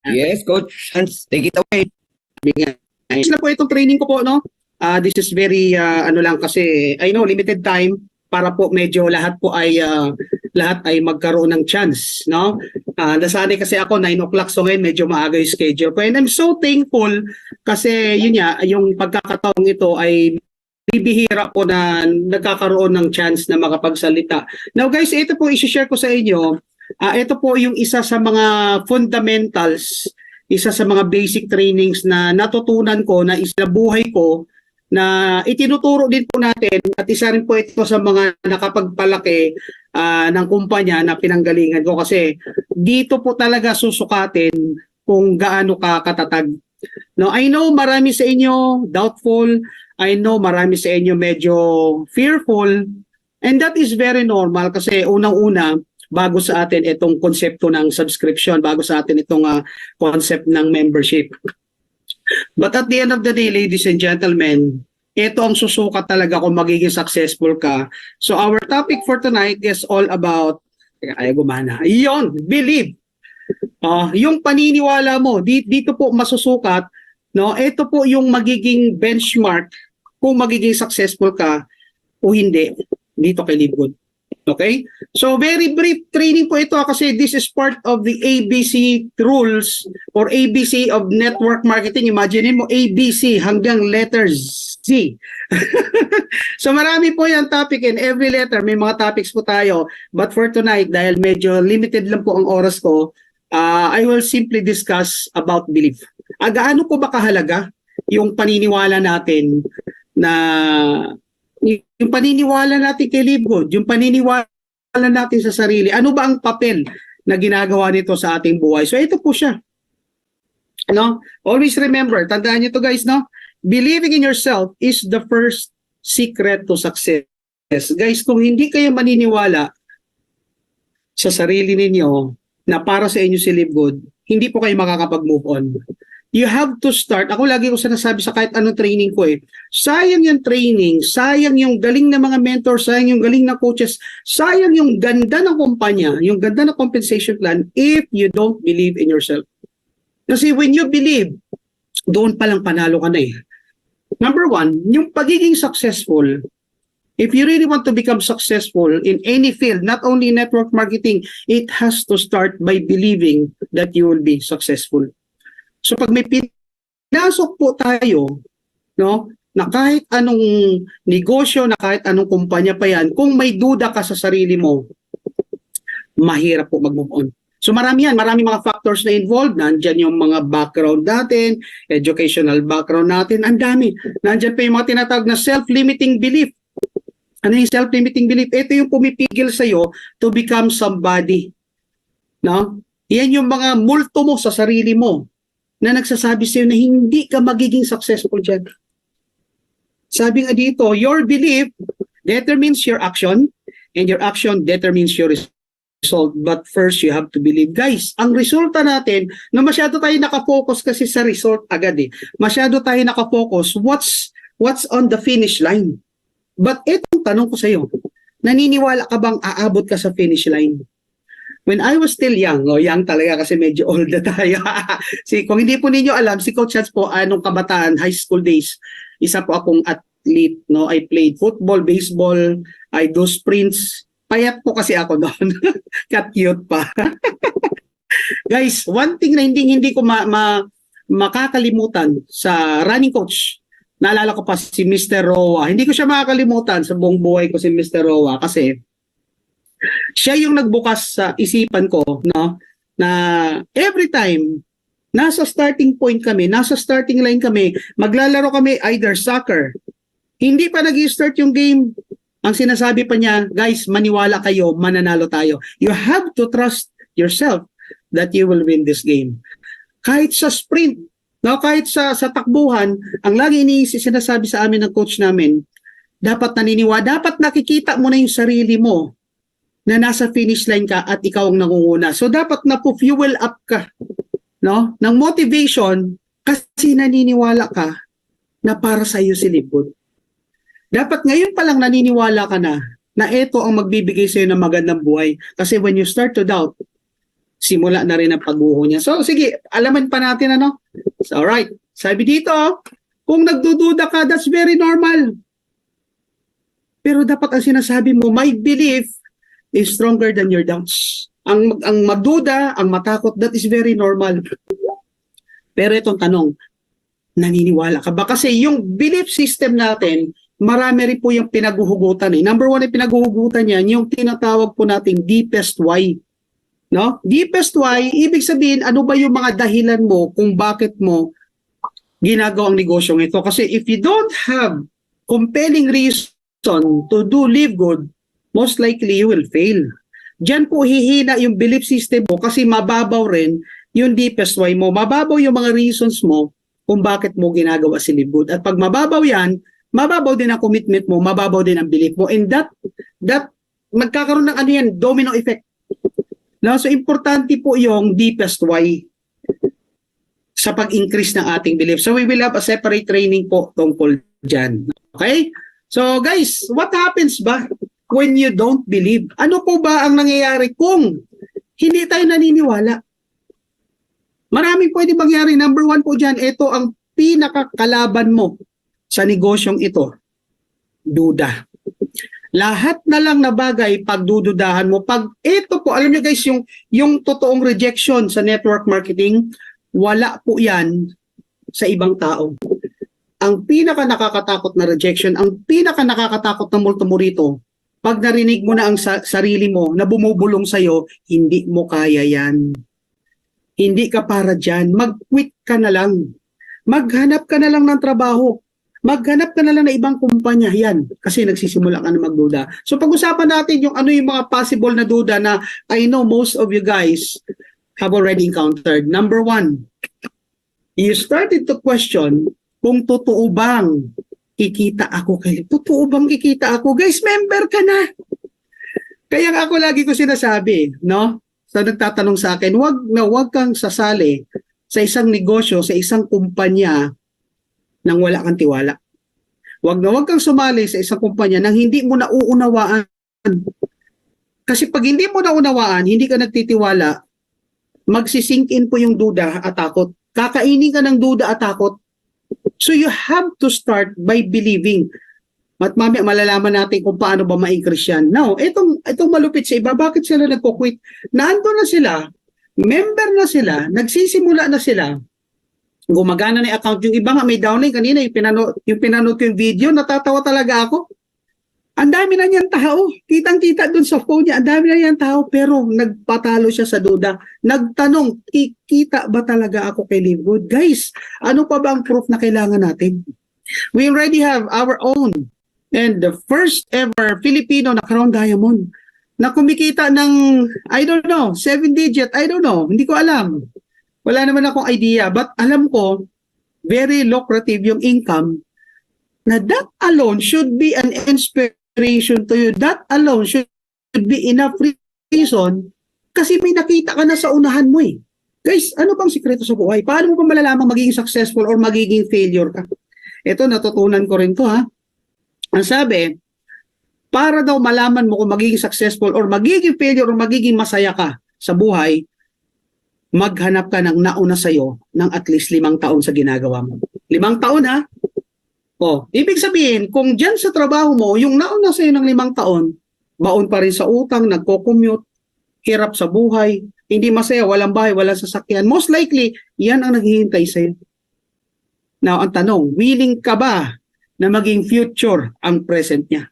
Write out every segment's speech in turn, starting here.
Yes, Coach Hans, take it away. Ayos na po itong training ko po, no? This is very, ano lang kasi, I know, limited time para po medyo lahat ay magkaroon ng chance, no? Nasanay kasi ako 9 o'clock, so ngayon medyo maaga yung schedule ko. And I'm so thankful kasi yun nga, yung pagkakataong ito ay bibihira po na nagkakaroon ng chance na makapagsalita. Now guys, ito po i-share ko sa inyo. Ito po yung isa sa mga fundamentals, isa sa mga basic trainings na natutunan ko na buhay ko na itinuturo din po natin at isa rin po ito sa mga nakapagpalaki ng kumpanya na pinanggalingan ko kasi dito po talaga susukatin kung gaano ka katatag. No, I know marami sa inyo doubtful, I know marami sa inyo medyo fearful, and that is very normal kasi unang-una bago sa atin itong konsepto ng subscription, bago sa atin itong concept ng membership. But at the end of the day, ladies and gentlemen, ito ang susukat talaga kung magiging successful ka. So our topic for tonight is all about, believe. Yung paniniwala mo, dito po masusukat, no? Ito po yung magiging benchmark kung magiging successful ka o hindi dito kay Live Good. Okay? So very brief training po ito kasi this is part of the ABC rules or ABC of network marketing. Imagine mo ABC hanggang letters Z. So marami po yung topic and every letter may mga topics po tayo. But for tonight, dahil medyo limited lang po ang oras ko, I will simply discuss about belief. Gaano po ba kahalaga yung paniniwala natin na yung paniniwala natin kay Live Good, yung paniniwala natin sa sarili, ano ba ang papel na ginagawa nito sa ating buhay? So ito po siya. No? Always remember, tandaan niyo to guys, no? Believing in yourself is the first secret to success. Guys, kung hindi kayo maniniwala sa sarili ninyo na para sa inyo si Live Good, hindi po kayo makakapag-move on. You have to start. Ako lagi ko sinasabi sa kahit anong training ko sayang yung training, sayang yung galing ng mga mentors, sayang yung galing ng coaches, sayang yung ganda ng kumpanya, yung ganda ng compensation plan if you don't believe in yourself. Kasi when you believe, doon palang panalo ka na Number one, yung pagiging successful, if you really want to become successful in any field, not only network marketing, it has to start by believing that you will be successful. So pag may pinasok po tayo, no, na kahit anong negosyo, na kahit anong kumpanya pa yan, kung may duda ka sa sarili mo, mahirap po mag-move on. So marami mga factors na involved. Nandyan yung mga background natin, educational background natin, ang dami. Nandyan pa yung mga tinatawag na self-limiting belief. Ano yung self-limiting belief? Ito yung pumipigil sa'yo to become somebody. No? Yan yung mga multo mo sa sarili mo na nagsasabi sa'yo na hindi ka magiging successful dyan. Sabi nga dito, your belief determines your action and your action determines your result. But first, you have to believe. Guys, ang resulta natin, na masyado tayo nakafocus kasi sa result agad Masyado tayo nakafocus, what's on the finish line? But itong tanong ko sa'yo, naniniwala ka bang aabot ka sa finish line? When I was still young, young talaga kasi medyo old na tayo. Kung hindi po ninyo alam, si Coach Hans po, anong kabataan, high school days, isa po akong athlete. No? I played football, baseball, I do sprints. Payat po kasi ako noon. Cute pa. Guys, one thing na hindi ko makakalimutan sa running coach, naalala ko pa si Mr. Roa. Hindi ko siya makakalimutan sa buong buhay ko si Mr. Roa kasi siya yung nagbukas sa isipan ko, no, na every time nasa starting point kami, nasa starting line kami, maglalaro kami either soccer. Hindi pa nag-start yung game. Ang sinasabi pa niya, guys, maniwala kayo, mananalo tayo. You have to trust yourself that you will win this game. Kahit sa sprint, no, kahit sa takbuhan, ang lagi sinasabi sa amin ng coach namin, dapat dapat nakikita mo na yung sarili mo na nasa finish line ka at ikaw ang nangunguna. So dapat na-fuel up ka, no, ng motivation kasi naniniwala ka na para sa iyo si Live Good. Dapat ngayon pa lang naniniwala ka na ito ang magbibigay sa iyo ng magandang buhay. Kasi when you start to doubt, simula na rin ang pagguho niya. So, sige, alaman pa natin ano. So, alright. Sabi dito, kung nagdududa ka, that's very normal. Pero dapat ang sinasabi mo, my belief is stronger than your doubts. Ang magduda, ang matakot, that is very normal. Pero itong tanong, naniniwala ka ba? Kasi yung belief system natin, marami rin po yung pinaguhugutan. Number one, yung pinaguhugutan yan, yung tinatawag po nating deepest why. No? Deepest why, ibig sabihin, ano ba yung mga dahilan mo kung bakit mo ginagawang negosyong ito? Kasi if you don't have compelling reason to live good, most likely you will fail. Diyan po hihina yung belief system mo kasi mababaw rin yung deepest why mo. Mababaw yung mga reasons mo kung bakit mo ginagawa si live good. At pag mababaw yan, mababaw din ang commitment mo, mababaw din ang belief mo. And that magkakaroon ng ano yan, domino effect. No? So, importante po yung deepest why sa pag-increase ng ating belief. So, we will have a separate training po tungkol dyan. Okay? So, guys, what happens ba when you don't believe? Ano po ba ang nangyayari kung hindi tayo naniniwala? Maraming pwede mangyari. Number one po dyan, ito ang pinakakalaban mo sa negosyong ito. Duda. Lahat na lang na bagay pagdududahan mo. Pag ito po, alam niyo guys, yung totoong rejection sa network marketing, wala po yan sa ibang tao. Ang pinaka nakakatakot na rejection, ang pinaka nakakatakot na multo mo rito, pag narinig mo na ang sarili mo na bumubulong sa'yo, hindi mo kaya yan. Hindi ka para dyan. Mag-quit ka na lang. Maghanap ka na lang ng trabaho. Maghanap ka na lang ng ibang kumpanya. Yan. Kasi nagsisimula ka na magduda. So pag-usapan natin yung ano yung mga possible na duda na I know most of you guys have already encountered. Number one, you started to question kung totoo bang kikita ako kay totoo bang kikita ako? Guys, member ka na. Kaya ako lagi ko sinasabi, no? So nagtatanong sa akin, wag kang sasali sa isang negosyo, sa isang kumpanya nang wala kang tiwala. Wag kang sumali sa isang kumpanya nang hindi mo nauunawaan. Kasi pag hindi mo naunawaan, hindi ka nagtitiwala, magsisink in po yung duda at takot. Kakainin ka ng duda at takot. So you have to start by believing. At mamaya malalaman natin kung paano ba ma-increase yan. Now, itong malupit sa iba, bakit sila nagko-quit? Naando na sila, member na sila, nagsisimula na sila, gumagana na yung account. Yung iba nga may downline kanina, yung pinanood yung video, natatawa talaga ako. Ang dami na niyang tao. Kitang-kita dun sa phone niya, ang dami na niyang tao, pero nagpatalo siya sa duda. Nagtanong, kikita ba talaga ako kay Live Good? Guys, ano pa ba ang proof na kailangan natin? We already have our own and the first ever Filipino na Crown Diamond na kumikita ng, I don't know, 7 digit, I don't know, hindi ko alam. Wala naman akong idea, but alam ko, very lucrative yung income na that alone should be an inspiration to you. That alone should be enough reason kasi may nakita ka na sa unahan mo eh. Guys, ano bang sikreto sa buhay? Paano mo ba malalaman magiging successful or magiging failure ka? Ito, natutunan ko rin to ha. Ang sabi, para daw malaman mo kung magiging successful or magiging failure or magiging masaya ka sa buhay, maghanap ka ng nauna sa'yo ng at least 5 taon sa ginagawa mo. 5 taon ha? O, ibig sabihin, kung dyan sa trabaho mo, yung nauna sa'yo ng 5 taon, baon pa rin sa utang, nagko-commute, hirap sa buhay, hindi masaya, walang bahay, walang sasakyan, most likely, yan ang naghihintay sa'yo. Now, ang tanong, willing ka ba na maging future ang present niya?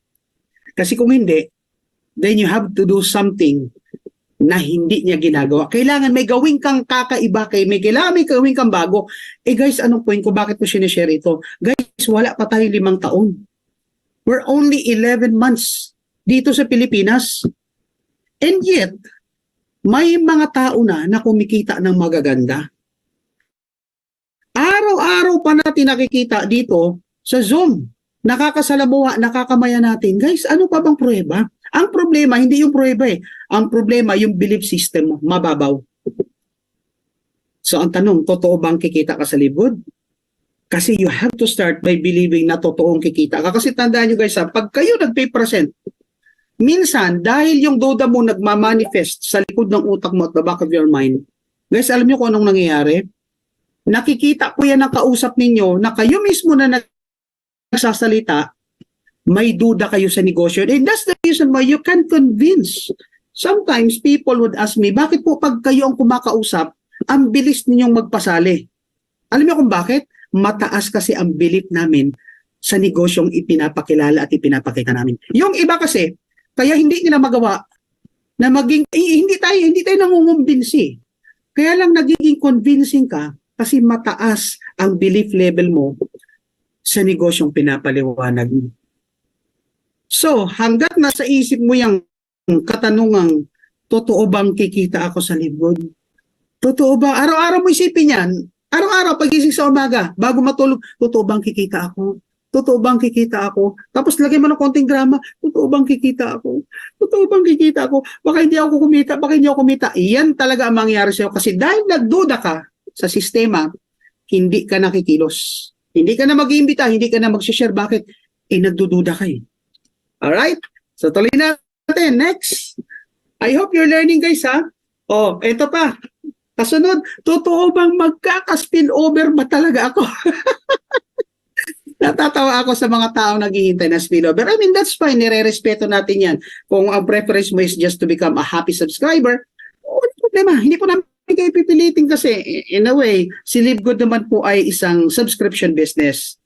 Kasi kung hindi, then you have to do something na hindi niya ginagawa. Kailangan may gawin kang kakaiba, kailangan may gawin kang bago. Eh guys, anong point ko? Bakit ko sinishare ito? Guys, wala pa tayo 5 taon. We're only 11 months dito sa Pilipinas. And yet, may mga tao na kumikita ng magaganda. Araw-araw pa natin nakikita dito sa Zoom. Nakakasalamuha, nakakamaya natin. Guys, ano pa bang pruweba? Ang problema, hindi yung pruweba eh. Ang problema, yung belief system mo, mababaw. So ang tanong, totoo bang kikita ka sa Live Good? Kasi you have to start by believing na totoong kikita ka. Kasi tandaan nyo guys, pag kayo nag-pay %, minsan, dahil yung duda mo nagmamanifest sa likod ng utak mo at the back of your mind, guys, alam niyo kung anong nangyayari? Nakikita ko yan ng kausap ninyo na kayo mismo na nagsasalita, may duda kayo sa negosyo. And that's the reason why you can convince. Sometimes people would ask me, bakit po pag kayo ang kumakausap, ang bilis ninyong magpasali? Alam niyo kung bakit? Mataas kasi ang belief namin sa negosyong ipinapakilala at ipinapakita namin. Yung iba kasi, kaya hindi nila magawa na maging, hindi tayo nangungumbinsi. Kaya lang nagiging convincing ka kasi mataas ang belief level mo sa negosyong pinapaliwanag mo. So, hanggat nasa isip mo yung katanungang, totoo bang kikita ako sa libod? Totoo ba? Araw-araw mo isipin yan. Araw-araw, pagising sa umaga, bago matulog, totoo bang kikita ako? Totoo bang kikita ako? Tapos lagyan mo ng konting drama, totoo bang kikita ako? Totoo bang kikita ako? Baka hindi ako kumita, baka hindi ako kumita. Iyan talaga ang mangyayari sa'yo kasi dahil nagduda ka sa sistema, hindi ka nakikilos. Hindi ka na mag-iimbita, hindi ka na mag-share. Bakit? Nagdududa ka eh. Alright? So tuloy natin. Next. I hope you're learning guys ha. Oh, eto pa. Kasunod, totoo bang magkaka-spill over ba talaga ako? Natatawa ako sa mga taong naghihintay na spillover. I mean, that's fine. Nire-respeto natin yan. Kung ang preference mo is just to become a happy subscriber, walang problema. Hindi po namin kayo pipilitin kasi in a way, si LiveGood naman po ay isang subscription business.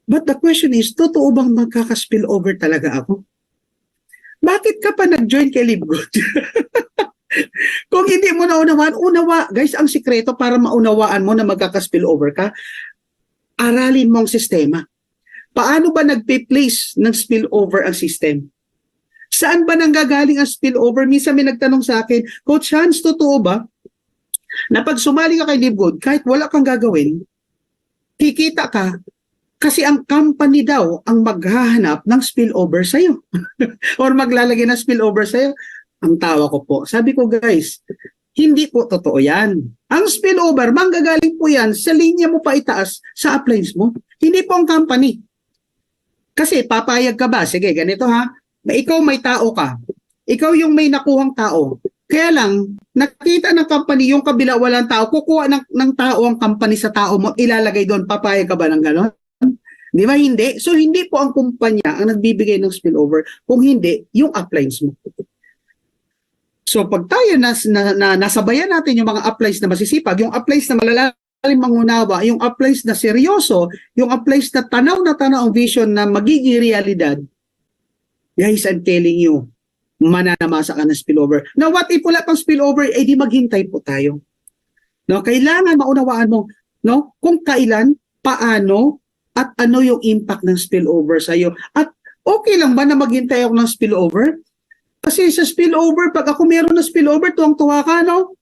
But the question is, totoo bang magkaka-spill over talaga ako? Bakit ka pa nag-join kay LiveGood? Kung hindi mo naunawaan, guys, ang sikreto para maunawaan mo na magkaka-spill over ka, aralin mo ang sistema. Paano ba nagpe-place ng spillover ang system? Saan ba nanggagaling ang spillover? Minsan may nagtanong sa akin, Coach Hans, totoo ba na pag sumali ka kay LiveGood, kahit wala kang gagawin, kikita ka kasi ang company daw ang maghahanap ng spillover sa'yo or maglalagay ng spillover sa'yo? Ang tawa ko po. Sabi ko, guys, hindi po totoo yan. Ang spillover, manggagaling po yan sa linya mo pa itaas sa appliance mo. Hindi po ang company. Kasi papayag ka ba? Sige, ganito ha. Ikaw may tao ka. Ikaw yung may nakuhang tao. Kaya lang, nakita ng company yung kabila walang tao, kukuha ng tao ang company sa tao mo, ilalagay doon. Papayag ka ba ng gano'n? Di ba? Hindi. So, hindi po ang kumpanya ang nagbibigay ng spillover. Kung hindi, yung appliance mo. So pag tayo nasabayan natin yung mga applies na masisipag, yung applies na malalalim mangunawa, yung applies na seryoso, yung applies na tanaw ang vision na magiging realidad, guys, I'm telling you, mananamasa ka ng spillover. Now what if wala pang spillover, di maghintay po tayo. No, kailangan maunawaan mo, no, kung kailan, paano, at ano yung impact ng spillover sa'yo. At okay lang ba na maghintay ako ng spillover? Kasi sa spillover, pag ako meron na spillover, tuwang-tuwa ka, no?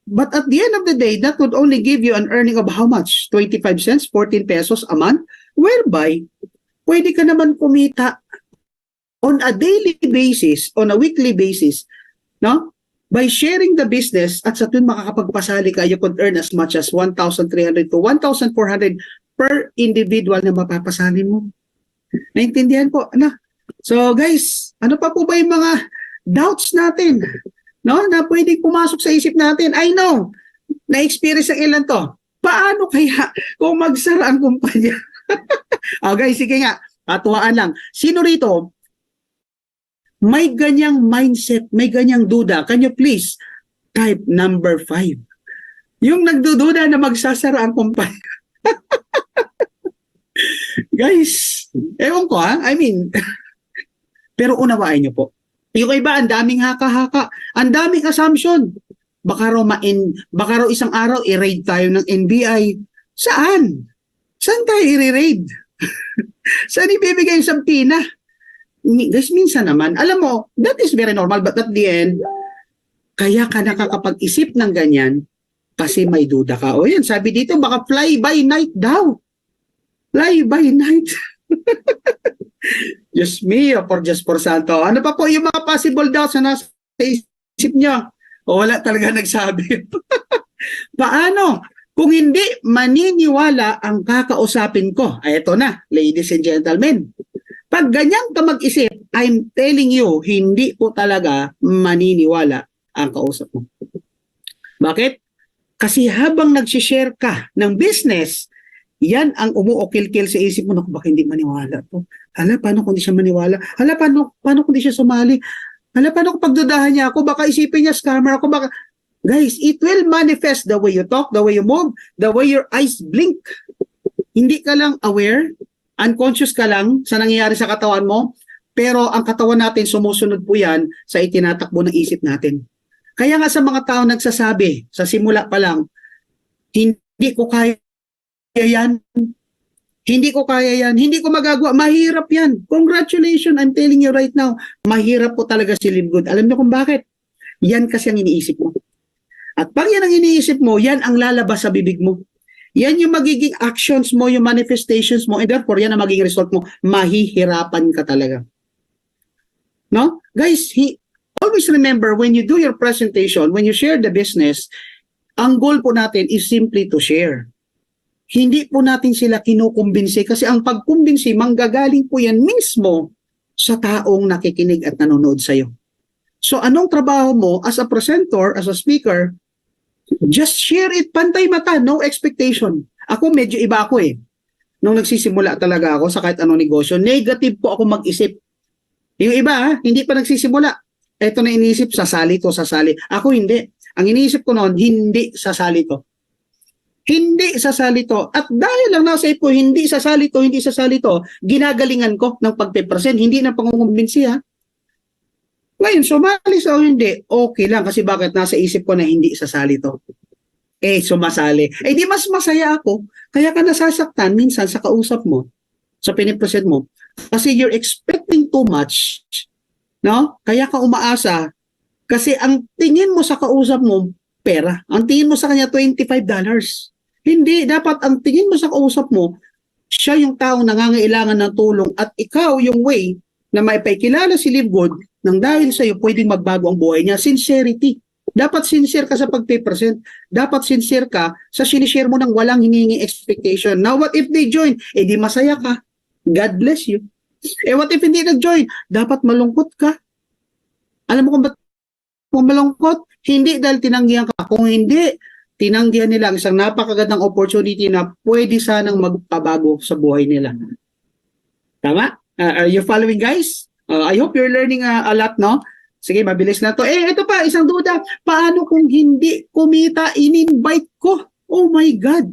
But at the end of the day, that would only give you an earning of how much? 25 cents, 14 pesos a month? Whereby, pwede ka naman kumita on a daily basis, on a weekly basis, no? By sharing the business, at sa tuwing makakapagpasali ka, you could earn as much as 1,300 to 1,400 per individual na mapapasali mo. Naintindihan po? Ano? So guys, ano pa po ba yung mga doubts natin, no, na pwedeng pumasok sa isip natin? I know, na-experience ang ilan to. Paano kaya kung magsara ang kumpanya? Okay, sige nga, atuwaan lang. Sino rito may ganyang mindset, may ganyang duda? Can you please type number 5? Yung nagdududa na magsasara ang kumpanya. Guys, ewan ko ha, I mean, pero unawain nyo po. Yung iba, ang daming haka-haka, ang daming assumption. Baka raw isang araw i-raid tayo ng NBI. Saan? Saan tayo i-raid? Saan ibibigay yung sampina? Guys, minsan naman, alam mo, that is very normal, but at the end, kaya ka nakakapag-isip ng ganyan kasi may duda ka. O yan, sabi dito, baka fly by night daw. Fly by night. Just me or just for santo. Ano pa po yung mga possible doubts na nasa isip nyo? O wala talaga nagsabi. Paano? Kung hindi maniniwala ang kakausapin ko. Ay, ito na, ladies and gentlemen. Pag ganyan ka mag-isip, I'm telling you, hindi po talaga maniniwala ang kausap mo. Bakit? Kasi habang nagsishare ka ng business, yan ang umuukil-kil sa isip mo, naku, baka hindi maniwala to. Hala, paano kung di siya maniwala? Hala, paano kung di siya sumali? Hala, paano kung pagdudahan niya ako? Baka isipin niya scammer ako. Baka... Guys, it will manifest the way you talk, the way you move, the way your eyes blink. Hindi ka lang aware, unconscious ka lang sa nangyayari sa katawan mo, pero ang katawan natin sumusunod po yan sa itinatakbo ng isip natin. Kaya nga sa mga tao nagsasabi, sa simula pa lang, hindi ko kaya yan, hindi ko kaya yan, hindi ko magagawa, mahirap yan. Congratulations, I'm telling you right now, mahirap po talaga si Live Good. Alam niyo kung bakit? Yan kasi ang iniisip mo. At pag yan ang iniisip mo, yan ang lalabas sa bibig mo. Yan yung magiging actions mo, yung manifestations mo, and therefore yan ang magiging result mo. Mahihirapan ka talaga. No? Guys, always remember when you do your presentation, when you share the business, ang goal po natin is simply to share. Hindi po natin sila kinukumbinsi kasi ang pagkumbinsi, manggagaling po yan mismo sa taong nakikinig at nanonood sa'yo. So anong trabaho mo as a presenter, as a speaker? Just share it, pantay mata, no expectation. Ako medyo iba ako eh. Nung nagsisimula talaga ako sa kahit anong negosyo, negative po ako mag-isip. Yung iba, hindi pa nagsisimula. Ito na iniisip, sasali to, sasali. Ako hindi. Ang iniisip ko noon, hindi sasali to. Hindi sasali to. At dahil lang nasa ipo, hindi sasali to, ginagalingan ko ng pagpe-present, hindi na pangungumbinsi ha. Ngayon, sumali sa o hindi, okay lang. Kasi bakit nasa isip ko na hindi sasali to? Sumasali. Di mas masaya ako. Kaya ka nasasaktan minsan sa kausap mo, sa pinipresent mo. Kasi you're expecting too much. No? Kaya ka umaasa. Kasi ang tingin mo sa kausap mo, pera. Ang tingin mo sa kanya, $25. Hindi. Dapat ang tingin mo sa kausap mo, siya yung taong nangangailangan ng tulong at ikaw yung way na maipakilala si Live Good nang dahil sa'yo pwedeng magbago ang buhay niya. Sincerity. Dapat sincere ka sa pag-present. Dapat sincere ka sa sinishare mo ng walang hiningi expectation. Now, what if they join? Di masaya ka. God bless you. What if hindi nag-join? Dapat malungkot ka. Alam mo kung ba't malungkot? Hindi dahil tinanggihan ka. Kung hindi, tinanggihan nila ang isang napakagandang opportunity na pwede sanang magpabago sa buhay nila. Tama? Are you following, guys? I hope you're learning a lot, no? Sige, mabilis na to. Ito pa, isang duda. Paano kung hindi kumita, in-invite ko? Oh my God.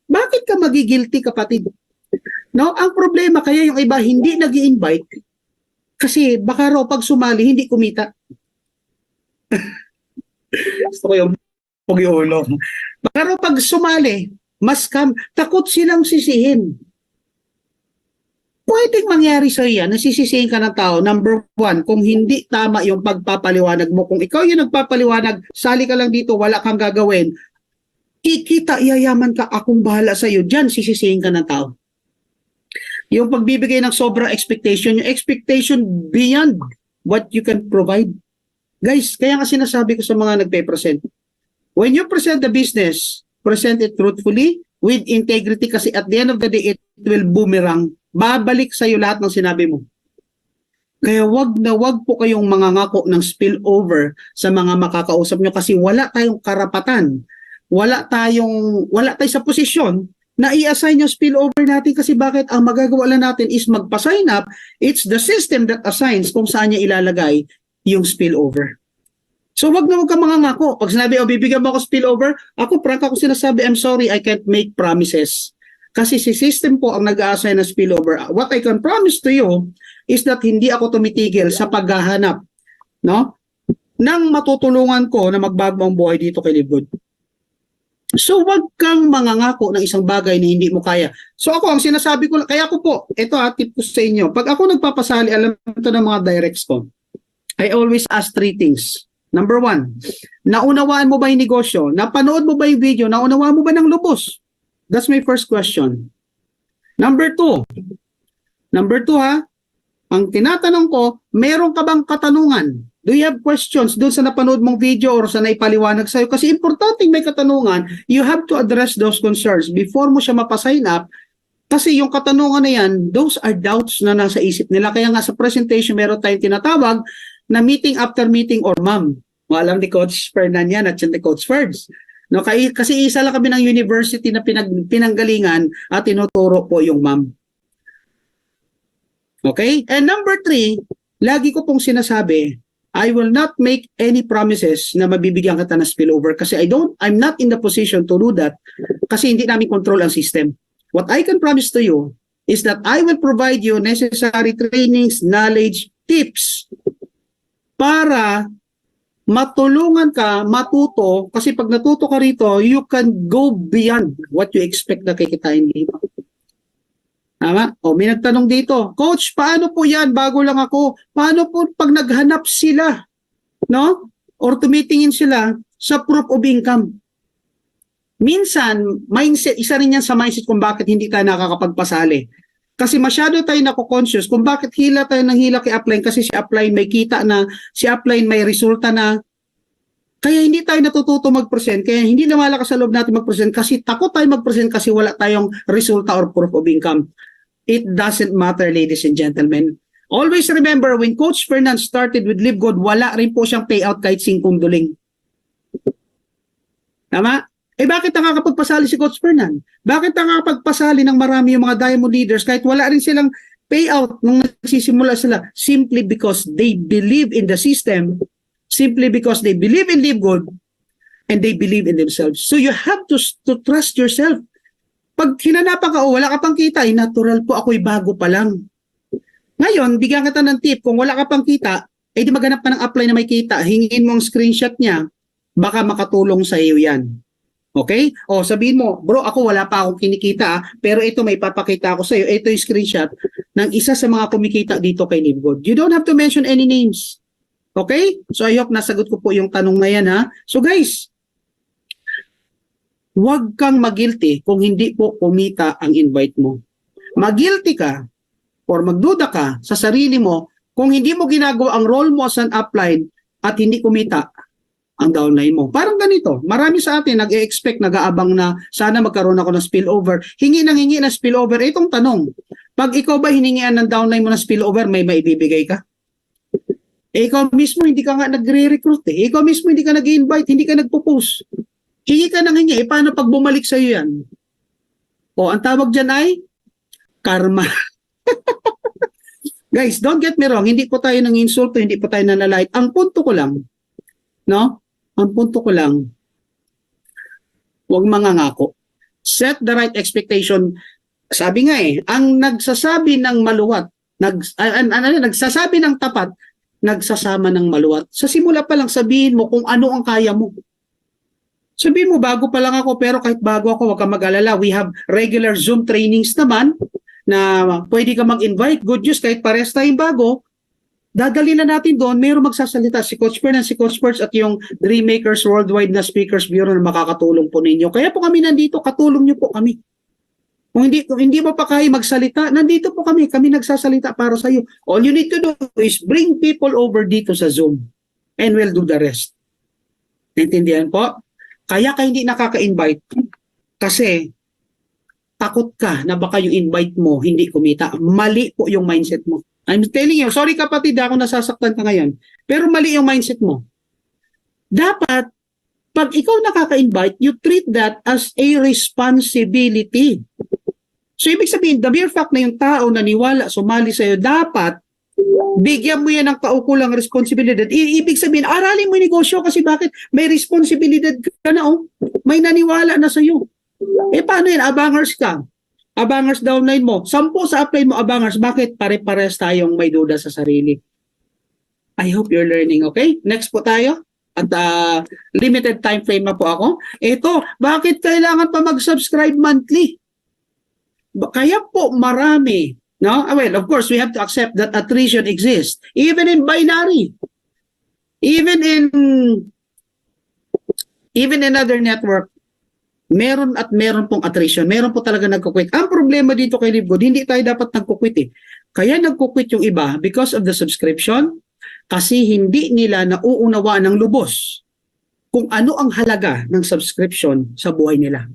Bakit ka magigilty, kapatid? No? Ang problema, kaya yung iba hindi nag-i-invite kasi baka raw pag sumali, hindi kumita. Gusto ko yung pugi-ulo. Baka raw pag sumali, mas takot silang sisihin. Pwedeng mangyari sa iyan, nasisisihin ka ng tao, number one, kung hindi tama yung pagpapaliwanag mo. Kung ikaw yung nagpapaliwanag, sali ka lang dito, wala kang gagawin, kikita, yayaman ka, akong bahala sa'yo. Diyan, sisisihin ka ng tao. Yung pagbibigay ng sobrang expectation, yung expectation beyond what you can provide. Guys, kaya nga sinasabi ko sa mga nagpe-present, when you present the business, present it truthfully, with integrity, kasi at the end of the day, it will boomerang. Babalik sa iyo lahat ng sinabi mo. Kaya wag po kayong mangangako ng spillover sa mga makakausap nyo kasi wala tayong karapatan. Wala tayo sa posisyon na i-assign yung spillover natin kasi bakit ang magagawa lang natin is magpa-sign up. It's the system that assigns kung saan niya ilalagay yung spillover. So wag kang mangangako. Pag sinabi, bibigyan mo ako spillover, ako frank ako sinasabi, I'm sorry, I can't make promises. Kasi si system po ang nag-a-assign ng spillover. What I can promise to you is that hindi ako tumitigil sa paghahanap, no, nang matutulungan ko na magbago ang buhay dito kay Live Good. So wag kang mangangako ng isang bagay na hindi mo kaya. So ako, ang sinasabi ko, kaya ako po, ito tip ko sa inyo, pag ako nagpapasali, alam ito ng mga directs ko, I always ask 3 things. Number 1, naunawaan mo ba yung negosyo? Napanood mo ba yung video? Naunawaan mo ba ng lubos? That's my first question. Number 2 ang tinatanong ko, meron ka bang katanungan? Do you have questions doon sa napanood mong video or sa naipaliwanag sa'yo? Kasi importante may katanungan, you have to address those concerns before mo siya mapasign up. Kasi yung katanungan na yan, those are doubts na nasa isip nila. Kaya nga sa presentation, meron tayong tinatawag na meeting after meeting or ma'am. Alam ni Coach Fernan yan at ni Coach Ferds. No, kasi isa lang kami ng university na pinanggalingan at tinuturo po yung ma'am. Okay? And number 3, lagi ko pong sinasabi, I will not make any promises na mabibigyan kita ng spillover kasi I'm not in the position to do that kasi hindi namin control ang system. What I can promise to you is that I will provide you necessary trainings, knowledge, tips para matulungan ka, matuto, kasi pag natuto ka rito, you can go beyond what you expect na kikitain dito. Tama? O, may nagtanong dito, Coach, paano po yan? Bago lang ako. Paano po pag naghanap sila, no? Or tumitingin sila sa proof of income? Minsan, mindset, isa rin yan sa mindset kung bakit hindi tayo nakakapagpasali. Kasi masyado tayo nako-conscious kung bakit hila tayo ng hila kay upline kasi si upline may kita na, si upline may resulta na. Kaya hindi tayo natututo mag-present, kaya hindi na malakas sa loob natin mag-present kasi takot tayo mag-present kasi wala tayong resulta or proof of income. It doesn't matter, ladies and gentlemen. Always remember, when Coach Fernan started with Live Good, wala rin po siyang payout kahit 5 duling. Tama? Eh bakit nakakapagpasali si Coach Fernan? Bakit nakakapagpasali ng marami yung mga Diamond Leaders kahit wala rin silang payout nung nagsisimula sila? Simply because they believe in the system, simply because they believe in Live Good, and they believe in themselves. So you have to trust yourself. Pag hinanapan ka o wala ka pang kita, natural po ako'y bago pa lang. Ngayon, bigyan kita ng tip, kung wala ka pang kita, eh di maghanap ka ng upline na may kita, hingin mo ang screenshot niya, baka makatulong sa iyo yan. Okay? O sabihin mo, bro, ako wala pa akong kinikita, pero ito may papakita ako sa iyo. Ito yung screenshot ng isa sa mga kumikita dito kay Live Good. You don't have to mention any names. Okay? So I hope nasagot ko po yung tanong na yan, ha? So guys, huwag kang magilty kung hindi po kumita ang invite mo. Magilty ka or magduda ka sa sarili mo kung hindi mo ginagawa ang role mo as an upline at hindi kumita ang downline mo. Parang ganito, marami sa atin nag-e-expect, nag-aabang na sana magkaroon ako ng spillover. Hingi na spillover. Itong tanong, pag ikaw ba hiningian ng downline mo ng spillover, may maibibigay ka? Eh, ikaw mismo hindi ka nga nagre-recruit eh. Ikaw mismo hindi ka nag-invite, hindi ka nagpo-post. Hingi ka ng hingi, eh paano pag bumalik sa'yo yan? O, ang tawag dyan ay karma. Guys, don't get me wrong, hindi po tayo nang insulto, hindi po tayo nanlalait. Ang punto ko lang, no? Ang punto ko lang, huwag mangangako. Set the right expectation. Sabi nga eh, ang nagsasabi ng maluwat, nagsasabi ng tapat, nagsasama ng maluwat. Sa simula pa lang sabihin mo kung ano ang kaya mo. Sabihin mo, bago pa lang ako, pero kahit bago ako, huwag kang mag-alala. We have regular Zoom trainings naman na pwede ka mag-invite. Good news, kahit pares tayong bago, dadali na natin doon, mayroong magsasalita. Si Coach Fernan, si Coach Ferds at yung Dreammakers Worldwide na Speakers Bureau na makakatulong po ninyo. Kaya po kami nandito, katulong nyo po kami. Kung hindi mo pa kaya magsalita, nandito po kami nagsasalita para sa iyo. All you need to do is bring people over dito sa Zoom and we'll do the rest. Naintindihan po? Kaya ka hindi nakaka-invite kasi takot ka na baka yung invite mo hindi kumita. Mali po yung mindset mo. I'm telling you, sorry kapatid, ako nasasaktan ka ngayon. Pero mali yung mindset mo. Dapat, pag ikaw nakaka-invite, you treat that as a responsibility. So ibig sabihin, the mere fact na yung tao naniwala, sumali sa'yo, dapat bigyan mo yan ng kaukulang responsibilidad. Ibig sabihin, aralin mo yung negosyo kasi bakit may responsibilidad ka na, oh. May naniwala na sa'yo. Eh paano yan? Abangers ka. Abangers downline mo. 10 sa upline mo, abangers. Bakit? Pare-pares tayong may duda sa sarili. I hope you're learning, okay? Next po tayo. At limited time frame na po ako. Ito, bakit kailangan pa mag-subscribe monthly? Kaya po marami. No? Well, of course, we have to accept that attrition exists. Even in binary. Even in other network, meron pong attrition. Meron po talaga nagkukwit. Ang problema dito kay Live Good, hindi tayo dapat nagkukwit eh. Kaya nagkukwit yung iba because of the subscription, kasi hindi nila nauunawaan ng lubos kung ano ang halaga ng subscription sa buhay nila.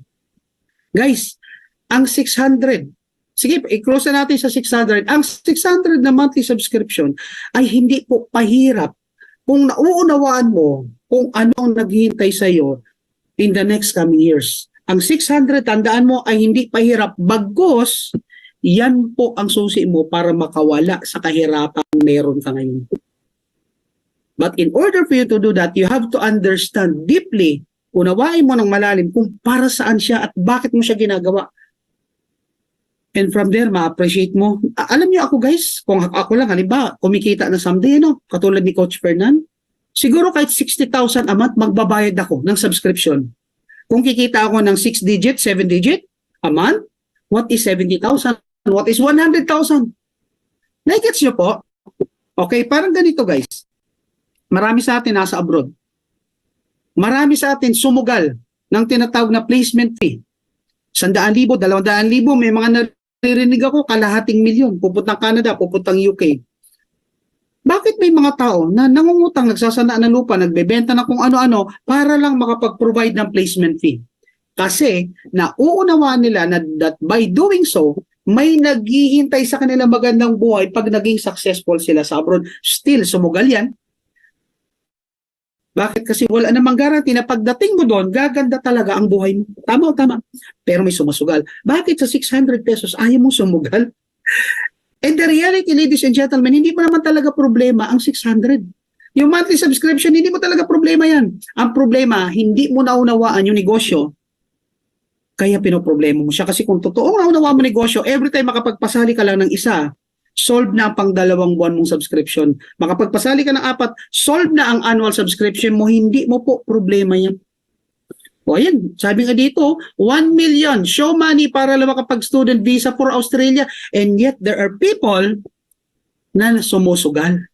Guys, ang 600 sige, i-close na natin sa 600. Ang 600 na monthly subscription ay hindi po pahirap kung nauunawaan mo kung ano ang naghihintay sa iyo in the next coming years. Ang 600, tandaan mo, ay hindi pahirap. Bagkus, yan po ang susi mo para makawala sa kahirapang meron ka ngayon. But in order for you to do that, you have to understand deeply, unawain mo ng malalim kung para saan siya at bakit mo siya ginagawa. And from there, ma-appreciate mo. Alam niyo ako guys, kung ako lang, halimbawa, kumikita na someday, no? Katulad ni Coach Fernan, siguro kahit 60,000 a month, magbabayad ako ng subscription. Kung kikita ako ng 6 digit, 7 digit a month, what is 70,000? What is 100,000? Nagets niyo po? Okay, parang ganito guys. Marami sa atin nasa abroad. Marami sa atin sumugal ng tinatawag na placement fee. 100,000, 200,000, may mga naririnig ako, kalahating milyon, pupuntang Canada, pupuntang UK. Bakit may mga tao na nangungutang, nagsasana ng lupa, nagbebenta na kung ano-ano para lang makapag-provide ng placement fee? Kasi nauunawaan nila na that by doing so, may naghihintay sa kanila magandang buhay pag naging successful sila sa abroad. Still, sumugal yan. Bakit? Kasi wala namang guarantee na pagdating mo doon, gaganda talaga ang buhay mo. Tama o tama? Pero may sumusugal. Bakit sa 600 pesos ayaw mo sumugal? And the reality, ladies and gentlemen, hindi mo naman talaga problema ang 600. Yung monthly subscription, hindi mo talaga problema yan. Ang problema, hindi mo naunawaan yung negosyo, kaya pinoproblema mo siya. Kasi kung totoo naunawaan mo negosyo, every time makapagpasali ka lang ng isa, solve na ang pang-2 buwan mong subscription. Makapagpasali ka ng 4, solve na ang annual subscription mo, hindi mo po problema yan. O ayan, sabi nga dito, 1 million show money para lang makapag-student visa for Australia, and yet there are people na sumusugal.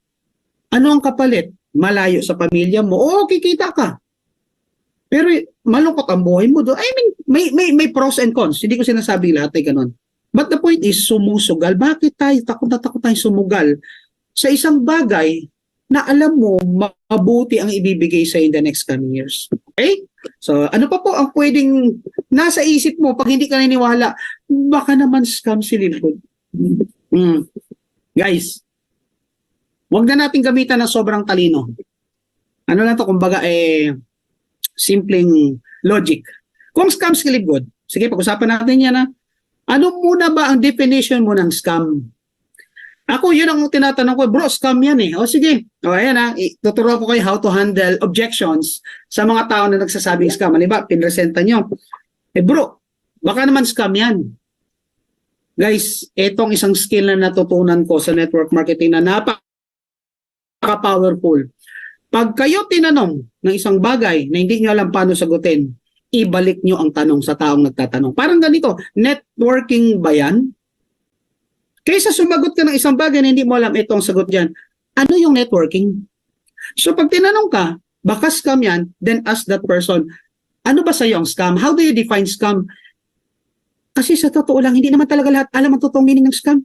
Ano ang kapalit? Malayo sa pamilya mo. Oo, kikita ka. Pero malungkot ang buhay mo doon. I mean, may pros and cons. Hindi ko sinasabi lahat ay ganun. But the point is, sumusugal. Bakit tayo takot na takot tayo sumugal sa isang bagay na alam mo mabuti ang ibibigay sa in the next coming years? Okay? So, ano pa po ang pwedeng nasa isip mo pag hindi ka naniniwala? Baka naman scam si Lincoln. Guys, wag na natin gamitan ng sobrang talino. Ano lang to, kumbaga simpleng logic. Kung scam si Lincoln, sige, pag-usapan natin yan ha. Ano muna ba ang definition mo ng scam? Ako, yun ang tinatanong ko, bro, scam yan eh. O sige, o ayan ha, tuturo ko kayo how to handle objections sa mga tao na nagsasabing scam. Halimbawa, pinresenta nyo. Bro, baka naman scam yan. Guys, etong isang skill na natutunan ko sa network marketing na napaka-powerful. Pag kayo tinanong ng isang bagay na hindi nyo alam paano sagutin, ibalik nyo ang tanong sa taong nagtatanong. Parang ganito, networking ba yan? Kaysa sumagot ka ng isang bagay na hindi mo alam itong sagot dyan, ano yung networking? So pag tinanong ka, baka scam yan, then ask that person, ano ba sa'yo ang scam? How do you define scam? Kasi sa totoo lang, hindi naman talaga lahat alam ang totoong meaning ng scam.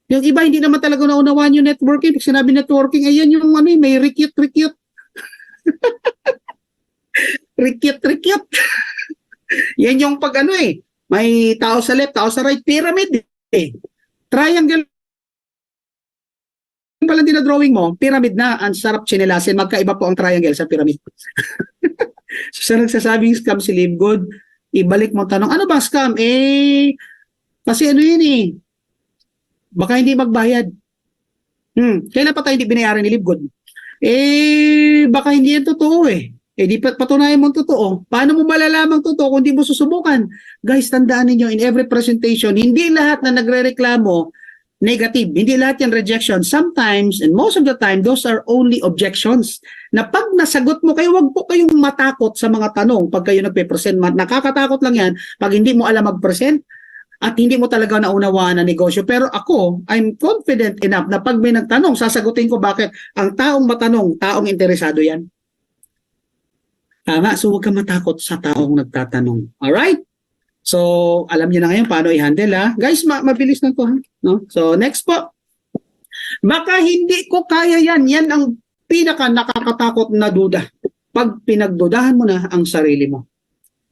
Yung iba, hindi naman talaga naunawaan yung networking. Pag sinabi networking, ayan yung may recute. Recute. Yan yung pag may tao sa left, tao sa right, pyramid triangle pala din na drawing mo, pyramid na, ang sarap chinelasin, magkaiba po ang triangle sa pyramid. So sa nagsasabing scam si Live Good, ibalik mo tanong, ano ba scam? Kasi yun baka hindi magbayad. Kailan pa tayo hindi binayaran ni Live Good? Baka hindi yan totoo di patunayan mo totoo. Paano mo malalamang totoo kung di mo susubukan? Guys, tandaan ninyo, in every presentation, hindi lahat na nagre-reklamo negative. Hindi lahat yan rejection. Sometimes, and most of the time, those are only objections. Na pag nasagot mo kayo, wag po kayong matakot sa mga tanong pag kayo nagpe-present. Nakakatakot lang yan pag hindi mo alam mag-present at hindi mo talaga naunawaan ang negosyo. Pero ako, I'm confident enough na pag may nagtanong, sasagutin ko bakit ang taong matanong, taong interesado yan. Tama, so huwag ka matakot sa taong nagtatanong. Alright? So, alam niyo na ngayon paano i-handle ha. Guys, mabilis na to ha. No? So, next po. Baka hindi ko kaya yan. Yan ang pinaka nakakatakot na duda. Pag pinagdudahan mo na ang sarili mo.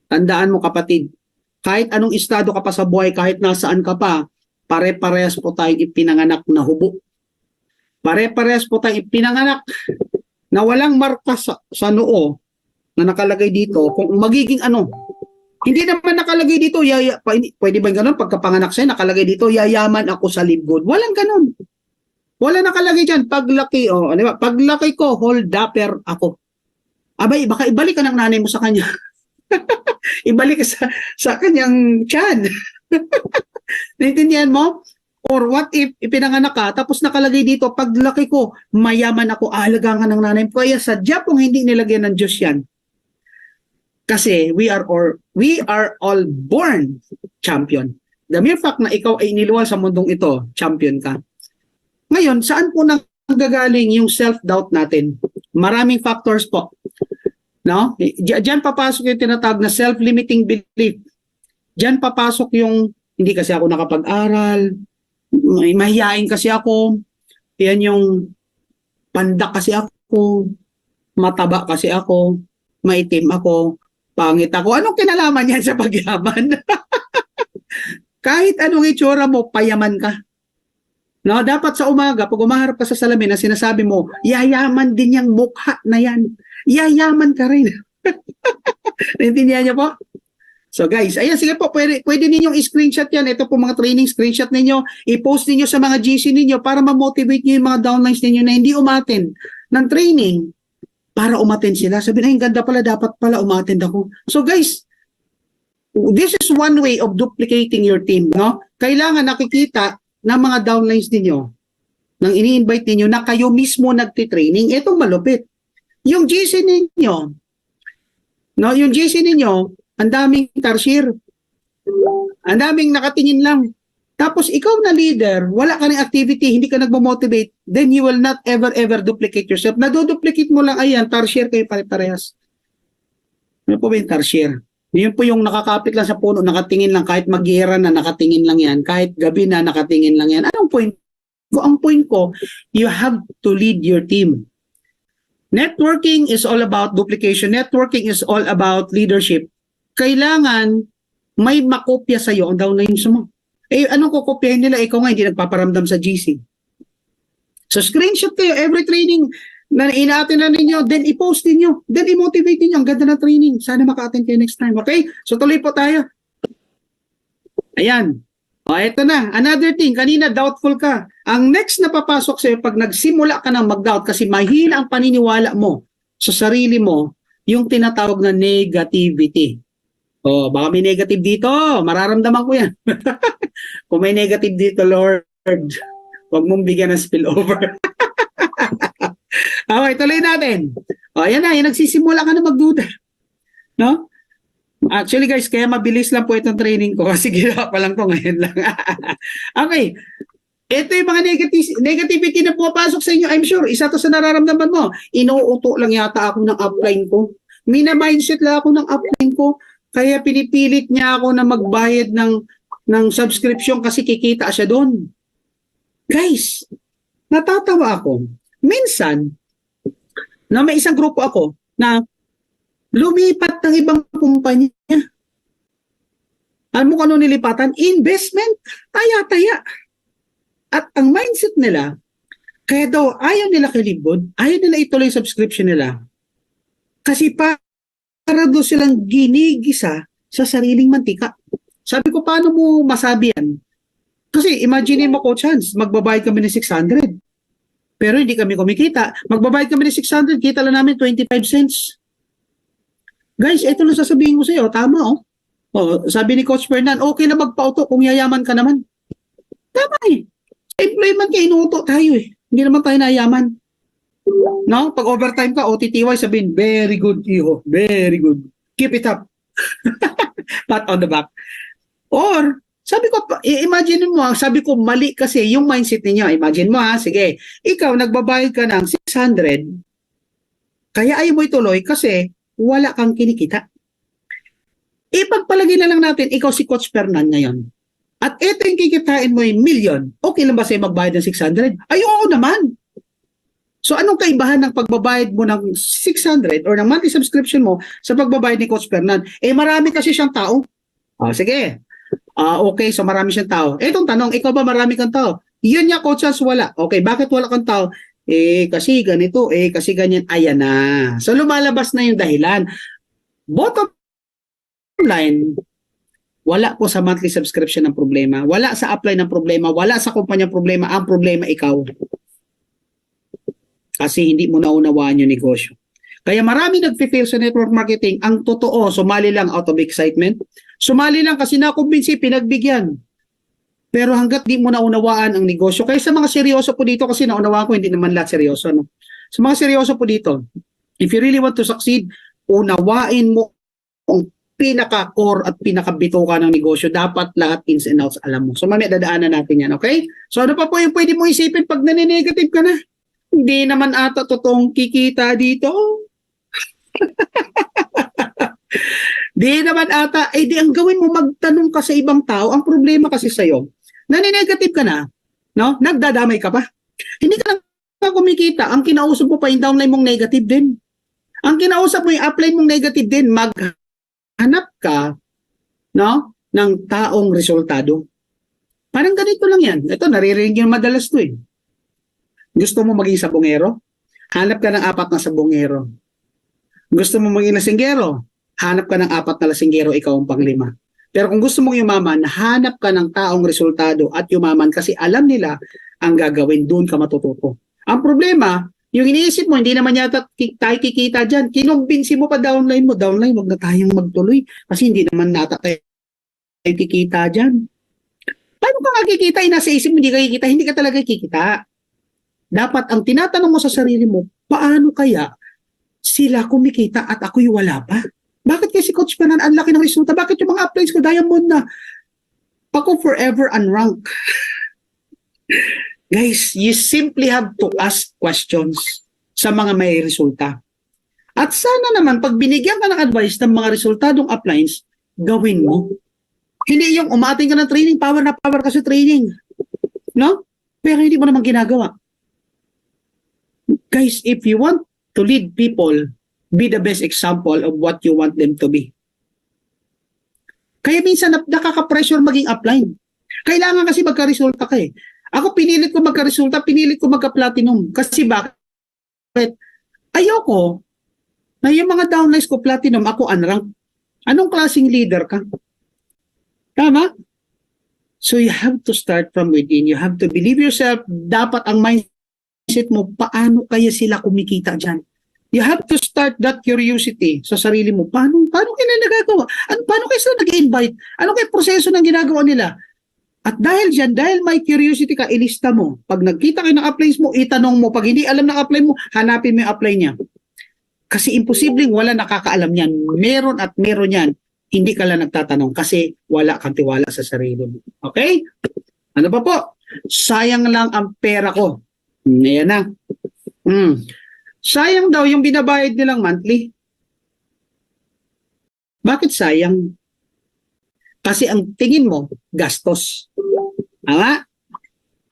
Tandaan mo kapatid, kahit anong estado ka pa sa buhay, kahit nasaan ka pa, pare-parehas po tayong ipinanganak na hubo. Pare-parehas po tayong ipinanganak na walang marka sa noo na nakalagay dito kung magiging ano. Hindi naman nakalagay dito, pwede ba ganun? Pagkapanganak sa'yo, nakalagay dito, yayaman ako sa libgod. Walang ganun. Wala nakalagay dyan. Paglaki, di ba? Paglaki ko, hold-upper ako. Abay, baka ibalik ka ng nanay mo sa kanya. Ibalik ka sa kanyang tiyan. Naintindihan mo? Or what if ipinanganak ka, tapos nakalagay dito, paglaki ko, mayaman ako, aalagaan ka ng nanay mo. Kaya sadya pong hindi nilagyan ng Diyos yan. Kasi we are all born champion. The mere fact na ikaw ay iniluwal sa mundong ito, champion ka. Ngayon, saan po nanggagaling yung self-doubt natin? Maraming factors po. No? Diyan papasok yung tinatawag na self-limiting belief. Diyan papasok yung hindi kasi ako nakapag-aral, mahihain kasi ako, yan yung pandak kasi ako, mataba kasi ako, maitim ako, pangit ako. Anong kinalaman yan sa pagyaman? Kahit anong itsura mo, payaman ka. No, dapat sa umaga, pag umaharap ka sa salamin na sinasabi mo, yayaman din yung mukha na yan. Yayaman ka rin. Naintindihan niyo po? So guys, ayan, sige po, pwede ninyong i-screenshot yan. Ito po mga training, screenshot ninyo, i-post ninyo sa mga GC ninyo para ma-motivate nyo yung mga downlines ninyo na hindi umattend ng training para umattend sila. Sabi na, ganda pala, dapat pala umattend ako. So guys, this is one way of duplicating your team, no? Kailangan nakikita ng mga downlines ninyo, nang ini-invite ninyo na kayo mismo nagtitraining, itong malupit. Yung GC ninyo, no, yung GC ninyo, ang daming tarsier. Ang daming nakatingin lang. Tapos ikaw na leader, wala ka ng activity, hindi ka nagmo-motivate, then you will not ever duplicate yourself. Naduduplicate mo lang, ayan, tarsier kayo pare-parehas. Ano po ba yung tarsier? Yun po yung nakakapit lang sa puno, nakatingin lang, kahit mag-gira na nakatingin lang yan, kahit gabi na nakatingin lang yan. Anong point ko? Ang point ko, you have to lead your team. Networking is all about duplication. Networking is all about leadership. Kailangan may makopya sa'yo ang downlines mo. Eh, anong kukopyahin nila? Ikaw nga, hindi nagpaparamdam sa GC. So, screenshot kayo every training na ina-attend na ninyo, then i-post ninyo, then i-motivate ninyo. Ang ganda na training. Sana maka-attend kayo next time. Okay? So, tuloy po tayo. Ayan. O, eto na. Another thing. Kanina, doubtful ka. Ang next na papasok sa'yo, pag nagsimula ka ng mag-doubt kasi mahina ang paniniwala mo sa sarili mo, yung tinatawag na negativity. O, baka may negative dito. Mararamdaman ko yan. Kung may negative dito, Lord, huwag mong bigyan ng spillover. Okay, tuloy natin. O, ayan na, nagsisimula ka na magduda. No? Actually guys, kaya mabilis lang po itong training ko kasi ginawa pa lang to ngayon lang. Okay. Ito yung mga negativity na pumapasok sa inyo. I'm sure, isa to sa nararamdaman mo. Inuuto lang yata ako ng upline ko. Mina-mindset lang ako ng upline ko. Kaya pinipilit niya ako na magbayad ng subscription kasi kikita siya doon. Guys, natatawa ako. Minsan, na may isang grupo ako na lumipat ng ibang kumpanya. Alam mo kung ano nilipatan? Investment. Taya-taya. At ang mindset nila, kaya daw ayaw nila kilibod, ayaw nila ituloy yung subscription nila. Kasi para doon silang ginigisa sa sariling mantika. Sabi ko, paano mo masabi yan? Kasi imagine mo, Coach Hans, magbabayad kami ng 600. Pero hindi kami kumikita. Magbabayad kami ng 600, kita lang namin 25 cents. Guys, ito lang sasabihin ko sa iyo, tama oh. Oh, sabi ni Coach Fernan, okay na magpa-auto kung yayaman ka naman. Tama eh. Sa employment ka, inuuto tayo eh. Hindi naman tayo nayaman. No? Pag overtime ka, OTTY, sabihin, very good, Iho. Very good. Keep it up. Pat on the back. Or, sabi ko, imagine mo, sabi ko, mali kasi yung mindset ninyo. Imagine mo ha, sige, ikaw nagbabayad ka ng 600, kaya ayaw mo ituloy kasi wala kang kinikita. Ipagpalagay na lang natin, ikaw si Coach Fernan ngayon. At ito yung kikitain mo yung million. Okay lang ba sa'yo magbayad ng 600? Ay, oo naman. So, anong kaibahan ng pagbabayad mo ng 600 or ng monthly subscription mo sa pagbabayad ni Coach Fernan? Eh, marami kasi siyang tao. Oh, sige. Okay, so marami siyang tao. Etong tanong, ikaw ba marami kang tao? Yun niya, Coach Hans, wala. Okay, bakit wala kang tao? Kasi ganito, kasi ganyan. Ayan na. So lumalabas na yung dahilan. Bottom line, wala po sa monthly subscription ng problema. Wala sa upline ng problema. Wala sa kumpanya problema. Ang problema ikaw. Kasi hindi mo naunawaan yung negosyo. Kaya marami nag-fail sa network marketing. Ang totoo, sumali lang out of excitement. Sumali lang kasi nakumbinsi, pinagbigyan. Pero hanggat di mo naunawaan ang negosyo, kaya sa mga seryoso po dito, kasi naunawaan ko, hindi naman lahat seryoso. No? Sa mga seryoso po dito, if you really want to succeed, unawain mo ang pinaka-core at pinaka-bituka ng negosyo. Dapat lahat ins and outs alam mo. So mamaya dadaanan natin yan, okay? So ano pa po yung pwede mo isipin pag naninegative ka na? Hindi naman ata totoong kikita dito. Di naman ata, di ang gawin mo magtanong ka sa ibang tao. Ang problema kasi sa'yo, naninegative ka na, no? Nagdadamay ka pa. Hindi ka lang kumikita. Ang kinausap mo pa yung downline mong negative din. Ang kinausap mo yung upline mong negative din. Maghanap ka, no? Ng taong resultado. Parang ganito lang yan. Ito, naririnig yung madalas to eh. Gusto mo maging sabongero? Hanap ka ng 4 na sabongero. Gusto mo maging lasinggero? Hanap ka ng 4 na lasinggero, ikaw ang pang-5. Pero kung gusto mong yumaman, hanap ka ng taong resultado at yumaman kasi alam nila ang gagawin, doon ka matututo. Ang problema, yung iniisip mo, hindi naman yata tayo kikita dyan. Kinumbinsi mo pa downline mo, wag na tayong magtuloy kasi hindi naman nata tayo kikita dyan. Paano ka nga kikita? Nasa isip mo, hindi ka kikita, hindi ka talaga kikita. Dapat ang tinatanong mo sa sarili mo, paano kaya sila kumikita at ako'y wala pa? Bakit kasi Coach Panan, ang laki ng resulta? Bakit yung mga uplines ko, diamond na? Ako forever unranked. Guys, you simply have to ask questions sa mga may resulta. At sana naman, pag binigyan ka ng advice ng mga resultadong uplines, gawin mo. Hindi yung umating ka ng training, power na power ka sa training. No? Pero hindi mo naman ginagawa. Guys, if you want to lead people, be the best example of what you want them to be. Kaya minsan nakaka-pressure maging upline. Kailangan kasi magka-resulta ka eh. Ako pinilit ko magka-resulta, pinilit ko magka-platinum. Kasi bakit? Ayoko na yung mga downlines ko platinum, ako unranked. Anong klaseng leader ka? Tama? So you have to start from within. You have to believe yourself. Dapat ang mindset mo, paano kaya sila kumikita dyan? You have to start that curiosity sa sarili mo. Paano kaya nagagawa? Paano kaya sila nag-invite? Ano kaya proseso ng ginagawa nila? At dahil dyan, dahil may curiosity ka, ilista mo. Pag nagkita kayo ng uplines mo, itanong mo. Pag hindi alam ng upline mo, hanapin mo yung upline niya. Kasi imposibleng wala nakakaalam yan. Meron at meron yan. Hindi ka lang nagtatanong kasi wala kang tiwala sa sarili mo. Okay? Ano pa po? Sayang lang ang pera ko. Ayan na. Sayang daw yung binabayad nilang monthly. Bakit sayang? Kasi ang tingin mo, gastos. Tama?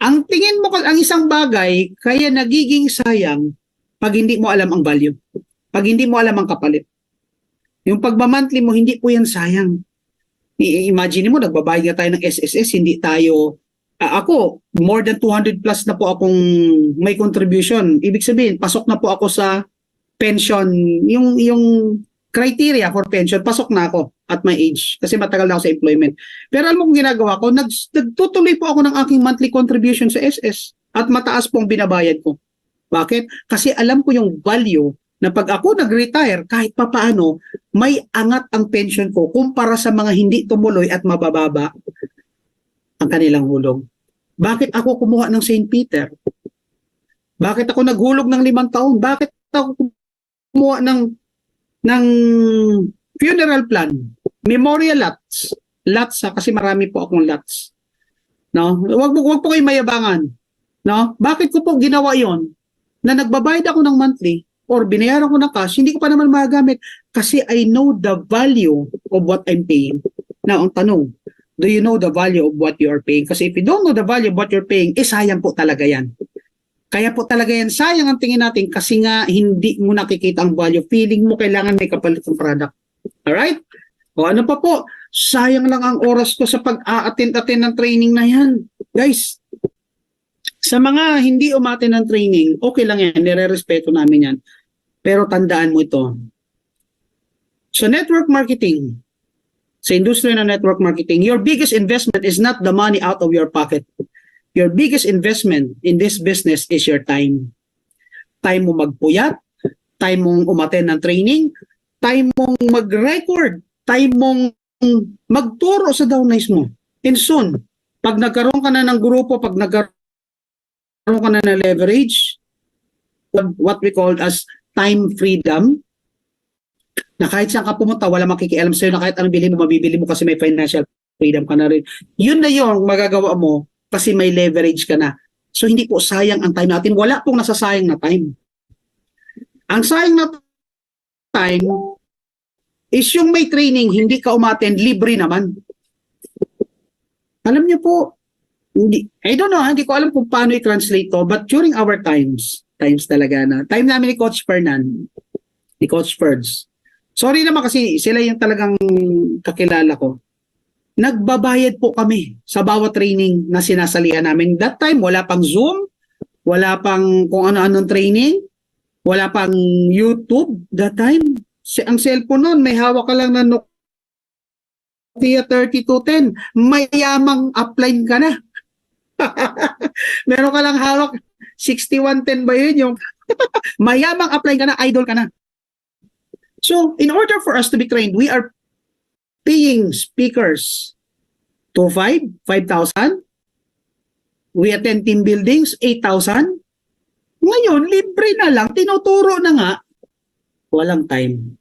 Ang tingin mo, ang isang bagay, kaya nagiging sayang pag hindi mo alam ang value. Pag hindi mo alam ang kapalit. Yung pagmamonthly mo, hindi po yan sayang. Imagine mo, nagbabayad na tayo ng SSS, hindi tayo, ako, more than 200 plus na po akong may contribution. Ibig sabihin, pasok na po ako sa pension, yung criteria for pension, pasok na ako at my age kasi matagal na ako sa employment. Pero alam mo kung ginagawa ko, nagtutuloy po ako ng aking monthly contribution sa SS at mataas po ang binabayad ko. Bakit? Kasi alam ko yung value na pag ako nag-retire, kahit papaano, may angat ang pension ko kumpara sa mga hindi tumuloy at mabababa ang kanilang hulog. Bakit ako kumuha ng St. Peter? Bakit ako naghulog ng 5 taon? Bakit ako kumuha ng funeral plan? Memorial lots. Lots kasi marami po akong lots. No? Wag po kayo mayabangan. No? Bakit ko po ginawa 'yon? Na nagbabayad ako ng monthly or binayaran ko ng cash, hindi ko pa naman magagamit kasi I know the value of what I'm paying. Now, ang tanong, do you know the value of what you are paying? Kasi if you don't know the value of what you're paying, sayang po talaga yan. Kaya po talaga yan, sayang ang tingin natin kasi nga hindi mo nakikita ang value. Feeling mo kailangan may kapalit ng product. Alright? O ano pa po? sayang lang ang oras ko sa pag-a-attend ng training na yan. Guys, sa mga hindi umattend ng training, okay lang yan, nire-respeto namin yan. Pero tandaan mo ito. Sa network marketing, sa industriya ng network marketing, your biggest investment is not the money out of your pocket. Your biggest investment in this business is your time. Time mo magpuyat, time mong umattend ng training, time mong mag-record, time mong magturo sa downlines mo. And soon, pag nagkaroon ka na ng grupo, pag nagkaroon ka na ng leverage, what we call as time freedom, na kahit saan ka pumunta, wala makikialam sa'yo, na kahit anong bilhin mo, mabibili mo kasi may financial freedom ka na rin. Yun na yung magagawa mo kasi may leverage ka na. So hindi po sayang ang time natin. Wala pong nasasayang na time. Ang sayang na time is yung may training, hindi ka umattend, libre naman. Alam niyo po, I don't know, hindi ko alam kung paano i-translate to, but during our times talaga na, time namin ni Coach Fernan, ni Coach Ferds, sorry naman kasi sila yung talagang kakilala ko, nagbabayad po kami sa bawat training na sinasalihan namin. That time, wala pang Zoom, wala pang kung ano-anong training, wala pang YouTube. That time, ang cellphone noon, may hawak ka lang na Nokia 3210. Mayamang upline ka na. Meron ka lang hawak 6110 ba yun? Yung mayamang upline ka na, idol ka na. So, in order for us to be trained, we are paying speakers 5,000. We attend team buildings, 8,000. Ngayon, libre na lang, tinuturo na nga, walang time.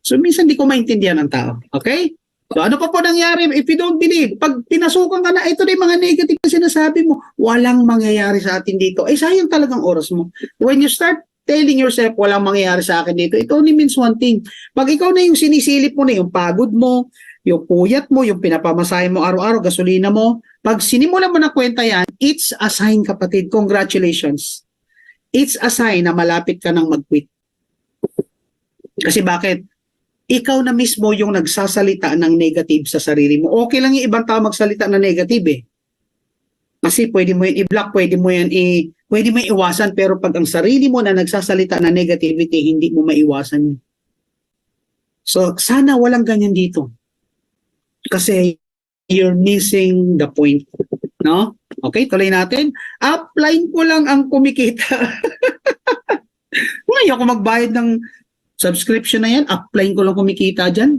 So, minsan di ko maintindihan ng tao. Okay? So, ano pa po nangyari? If you don't believe, pag pinasukan ka na, ito na yung mga negative na sinasabi mo, walang mangyayari sa atin dito. Sayang talagang oras mo. When you start telling yourself, walang mangyayari sa akin dito, it only means one thing. Pag ikaw na yung sinisilip mo na, yung pagod mo, yung puyat mo, yung pinapamasahe mo araw-araw, gasolina mo, pag sinimulan mo na kwenta yan, it's a sign, kapatid. Congratulations. It's a sign na malapit ka nang mag-quit. Kasi bakit? Ikaw na mismo yung nagsasalita ng negative sa sarili mo. Okay lang yung ibang tao magsalita ng negative eh. Kasi pwede mo yan i-block, pwede mo yan iwasan, pero pag ang sarili mo na nagsasalita ng negativity, hindi mo maiwasan yun. So, sana walang ganyan dito. Kasi you're missing the point. No? Okay, tuloy natin. Upline ko lang ang kumikita. Ngayon ako magbayad ng subscription na yan, upline ko lang kumikita dyan.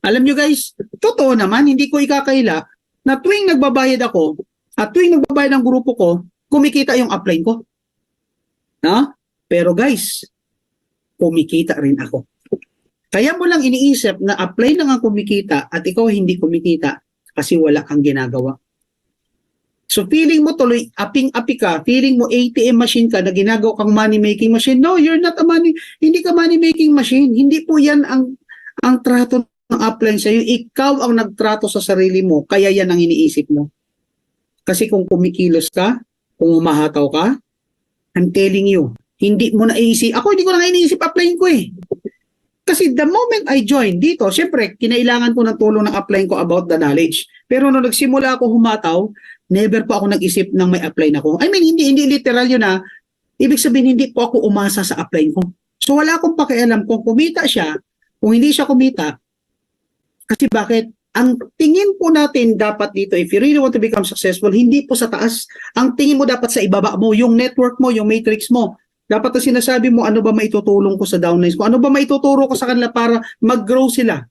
Alam nyo guys, totoo naman, hindi ko ikakaila na tuwing nagbabayad ako at tuwing nagbabayad ng grupo ko, kumikita yung upline ko. No? Pero guys, kumikita rin ako. Kaya mo lang iniisip na upline lang ang kumikita at ikaw hindi kumikita kasi wala kang ginagawa. So feeling mo tuloy, aping-api ka, feeling mo ATM machine ka na ginagawa kang money-making machine. No, you're not a hindi ka money-making machine. Hindi po yan ang trato ng upline sa'yo. Ikaw ang nagtrato sa sarili mo, kaya yan ang iniisip mo. Kasi kung kumikilos ka, kung umahataw ka, I'm telling you, hindi mo na iisip. Ako hindi ko na iniisip upline ko eh. Kasi the moment I join dito, syempre, kinailangan ko ng tulong ng upline ko about the knowledge. Pero nung nagsimula ako humataw, never po ako nag-isip ng may upline ako. I mean, hindi literal yun na, ibig sabihin, hindi po ako umasa sa upline ko. So wala akong pakialam kung kumita siya, kung hindi siya kumita. Kasi bakit? Ang tingin po natin dapat dito, if you really want to become successful, hindi po sa taas. Ang tingin mo dapat sa ibaba mo, yung network mo, yung matrix mo. Dapat na sinasabi mo, ano ba maitutulong ko sa downlines ko? Ano ba maituturo ko sa kanila para mag-grow sila?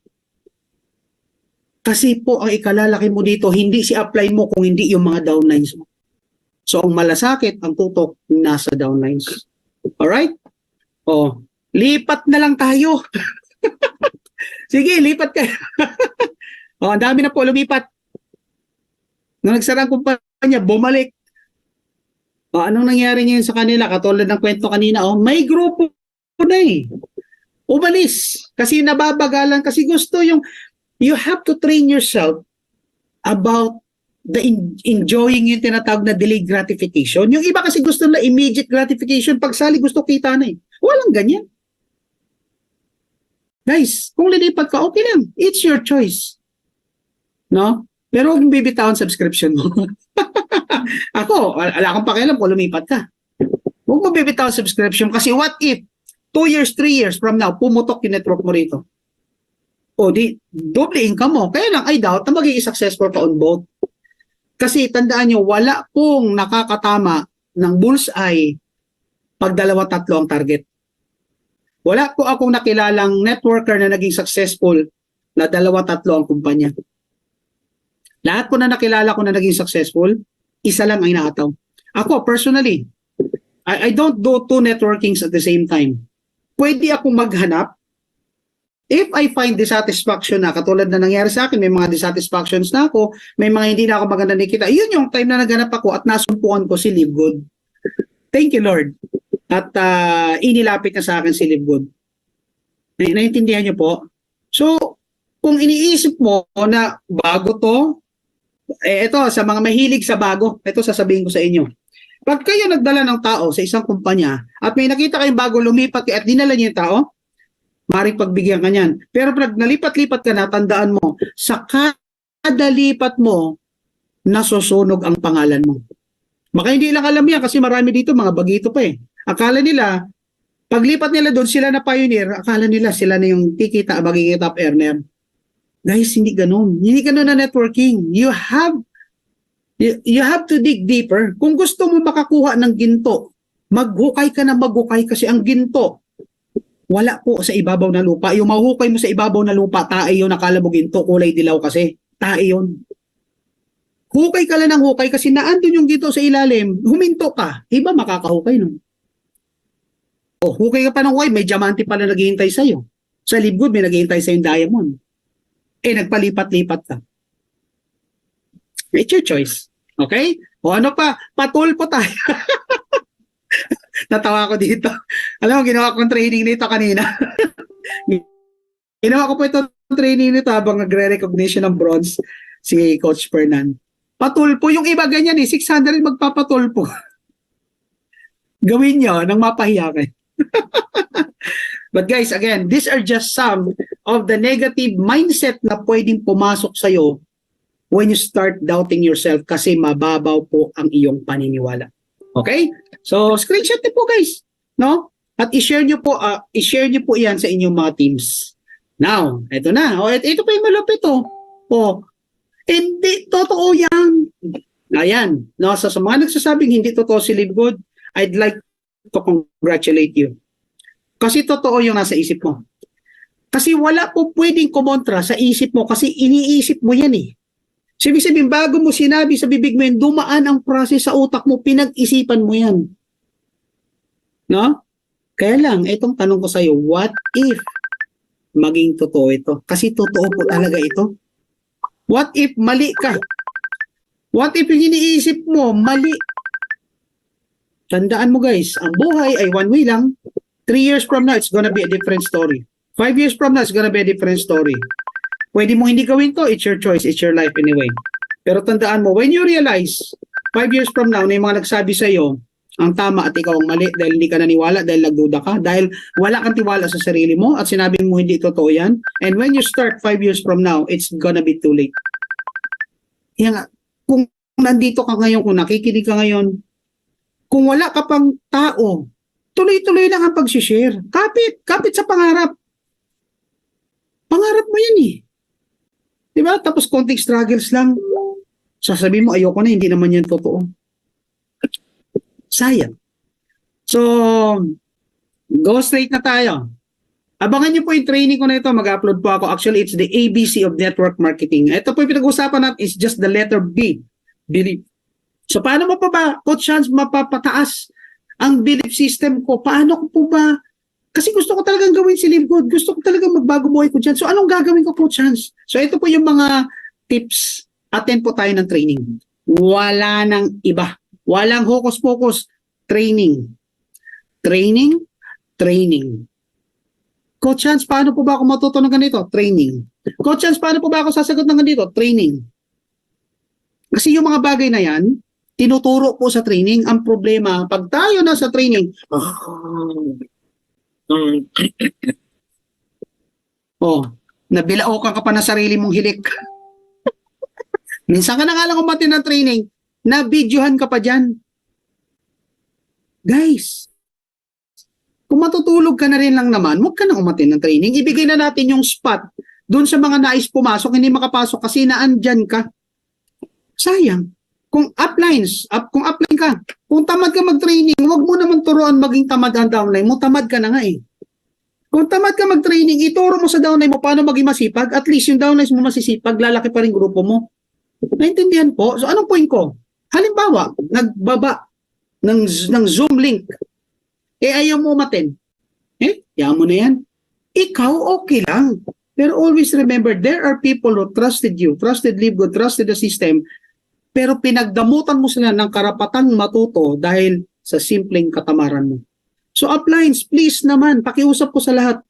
Kasi po, ang ikalalaki mo dito, hindi si upline mo kung hindi yung mga downlines mo. So, ang malasakit, ang tutok, nasa downlines. Alright? O, lipat na lang tayo. Sige, lipat kayo. O, ang dami na po lumipat. Nung nagsara ang kumpanya, bumalik. O, anong nangyari ngayon sa kanila? Katulad ng kwento kanina, may grupo na eh. Umalis. Kasi nababagalan. Kasi gusto yung, you have to train yourself about the enjoying yung tinatawag na delayed gratification. Yung iba kasi gusto na immediate gratification. Pagsali gusto kita na eh. Walang ganyan. Guys, kung lilipat ka, okay lang. It's your choice. No? Pero huwag mong bibitawan subscription mo. Ako, wala akong pakialam kung lumipat ka. Huwag mo bibitawan subscription kasi what if 2 years, 3 years from now, pumutok yung network mo rito? O di, double income mo. Kaya lang, I doubt na magiging successful ka on both. Kasi tandaan nyo, wala pong nakakatama ng bullseye pag dalawa tatlo ang target. Wala po akong nakilalang networker na naging successful na dalawa tatlo ang kumpanya. Lahat po na nakilala ko na naging successful, isa lang ang inaataw. Ako, personally, I don't do 2 networkings at the same time. Pwede akong maghanap. If I find dissatisfaction na, katulad na nangyari sa akin, may mga dissatisfactions na ako, may mga hindi na ako maganda nakita, yun yung time na naghanap ako at nasumpuan ko si Livegood. Thank you, Lord. At inilapit na sa akin si Livegood. Naintindihan niyo po? So, kung iniisip mo na bago to, ito, sa mga mahilig sa bago, ito sasabihin ko sa inyo. Pag kayo nagdala ng tao sa isang kumpanya at may nakita kayong bago lumipat at dinala niyo yung tao, maring pagbigyan ka niyan. Pero pag nalipat-lipat ka na, tandaan mo, sa kada lipat mo, nasusunog ang pangalan mo. Baka hindi lang alam yan kasi marami dito, mga bagito pa eh. Akala nila, paglipat nila doon, sila na pioneer, akala nila sila na yung kikita, magiging top earner. Guys, hindi ganun. Hindi ganun na networking. You have to dig deeper. Kung gusto mo makakuha ng ginto, maghukay ka na maghukay kasi ang ginto, wala po sa ibabaw na lupa. Yung mahuhukay mo sa ibabaw na lupa, tae yun, nakala mo ginto, kulay dilaw kasi. Tae yun. Hukay ka lang ng hukay kasi naandun yung ginto sa ilalim, huminto ka, iba makakahukay nun. O, hukay ka pa ng hukay, may diamante pala naghihintay sa'yo. Sa Livegood, may naghihintay sa'yo yung diamond. Nagpalipat-lipat ka. It's your choice. Okay? O ano pa, patulpo tayo. Natawa ko dito. Alam mo, ginawa kong training nito kanina. Ginawa ko po itong training nito habang nagre-recognition ng bronze si Coach Fernan. Patulpo. Yung iba ganyan 600 magpapatulpo. Gawin nyo nang mapahiya kayo. But guys, again, these are just some of the negative mindset na pwedeng pumasok sa'yo when you start doubting yourself kasi mababaw po ang iyong paniniwala. Okay? So, screenshot niyo po guys. No? At i-share niyo po, yan sa inyong mga teams. Now, eto na. Ito pa yung malapit hindi, totoo yan. Ayan. No? So, sa mga nagsasabing hindi totoo si Livegood, I'd like to congratulate you. Kasi totoo yung nasa isip mo. Kasi wala po pwedeng kumontra sa isip mo kasi iniisip mo yan eh. So, ibig sabihin, bago mo sinabi sa bibig mo yan, dumaan ang process sa utak mo, pinag-isipan mo yan. No? Kaya lang, itong tanong ko sa'yo, what if maging totoo ito? Kasi totoo po talaga ito. What if mali ka? What if yung iniisip mo, mali? Tandaan mo guys, ang buhay ay one way lang. 3 years from now, it's gonna be a different story. 5 years from now, it's gonna be a different story. Pwede mo hindi gawin to, it's your choice, it's your life anyway. Pero tandaan mo, when you realize, 5 years from now, na yung mga nagsabi sa'yo, ang tama at ikaw ang mali dahil hindi ka naniwala, dahil nagduda ka, dahil wala kang tiwala sa sarili mo at sinabi mo hindi totoo yan. And when you start 5 years from now, it's gonna be too late. Yan, kung nandito ka ngayon, kung nakikinig ka ngayon, kung wala ka pang tao, tuloy-tuloy lang ang pag-share. Kapit sa pangarap. Pangarap mo yan eh. Diba? Tapos konting struggles lang. Sasabihin mo, ayoko na, hindi naman yan totoo. Sayang. So, go straight na tayo. Abangan niyo po yung training ko na ito. Mag-upload po ako. Actually, it's the ABC of network marketing. Ito po yung pinag-usapan natin is just the letter B. Believe. So, paano mo pa ba, Coach Hans, mapapataas ang belief system ko? Paano ko po ba? Kasi gusto ko talagang gawin si Livegood. Gusto ko talagang magbago buhay ko dyan. So, anong gagawin ko, Coach Hans? So, ito po yung mga tips. Attend po tayo ng training. Wala nang iba. Walang hocus-pocus. Training. Training. Training. Coach Hans, paano po ba ako matuto ng ganito? Training. Coach Hans, paano po ba ako sasagot ng ganito? Training. Kasi yung mga bagay na yan, tinuturo po sa training. Ang problema, pag tayo na sa training, nabilaukan ka pa na sarili mong hilik. Minsan ka na nga lang umatin ng training, na videohan ka pa dyan. Guys, kung matutulog ka na rin lang naman, huwag ka na umatin ng training. Ibigay na natin yung spot doon sa mga nais pumasok, hindi makapasok kasi naandyan ka. Sayang. Kung upline ka, kung tamad ka mag-training, huwag mo naman turuan maging tamad ang downline mo. Tamad ka na nga eh. Kung tamad ka mag-training, ituro mo sa downline mo paano maging masipag. At least yung downlines mo masisipag, lalaki pa rin grupo mo. Naintindihan po? So anong point ko? Halimbawa, nagbaba ng Zoom link. Ayaw mo umaten. Yaman mo na yan. Ikaw okay lang. Pero always remember, there are people who trusted you, trusted LiveGood, trusted the system, pero pinagdamutan mo sila ng karapatang matuto dahil sa simpleng katamaran mo. So uplines, please naman, pakiusap ko sa lahat.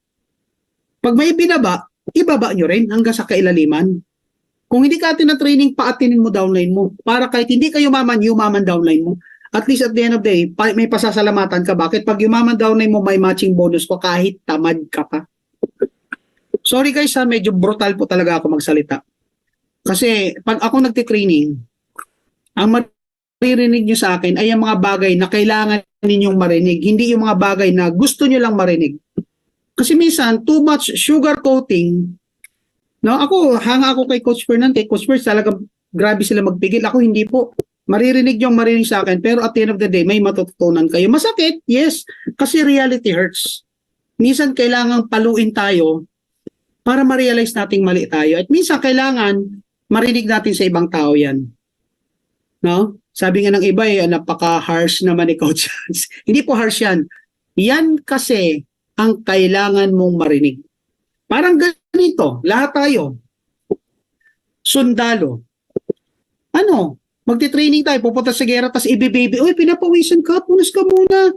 Pag may binaba, ibaba nyo rin hanggang sa kailaliman. Kung hindi ka atin na training, paatinin mo downline mo. Para kahit hindi ka yumaman downline mo. At least at the end of the day, may pasasalamatan ka. Bakit? Pag yumaman downline mo, may matching bonus ko kahit tamad ka pa. Sorry guys ha, medyo brutal po talaga ako magsalita. Kasi pag ako nagtitraining, ang maririnig nyo sa akin ay ang mga bagay na kailangan ninyong marinig. Hindi yung mga bagay na gusto nyo lang marinig. Kasi minsan, too much sugar coating. No, hanga ako kay Coach Fernand. Kay Coach Fernand, talagang grabe sila magpigil. Ako hindi po. Maririnig yung marinig sa akin. Pero at the end of the day, may matututunan kayo. Masakit, yes. Kasi reality hurts. Minsan kailangang paluin tayo para ma-realize nating mali tayo. At minsan kailangan marinig natin sa ibang tao yan. No? Sabi nga ng iba, napaka-harsh naman ni Coach. Hindi po harsh yan. Yan kasi ang kailangan mong marinig. Parang ganito, lahat tayo. Sundalo. Magti-training tayo, pupunta sa gera, tapos ibibaby, uy, pinapawisan ka, punas ka muna.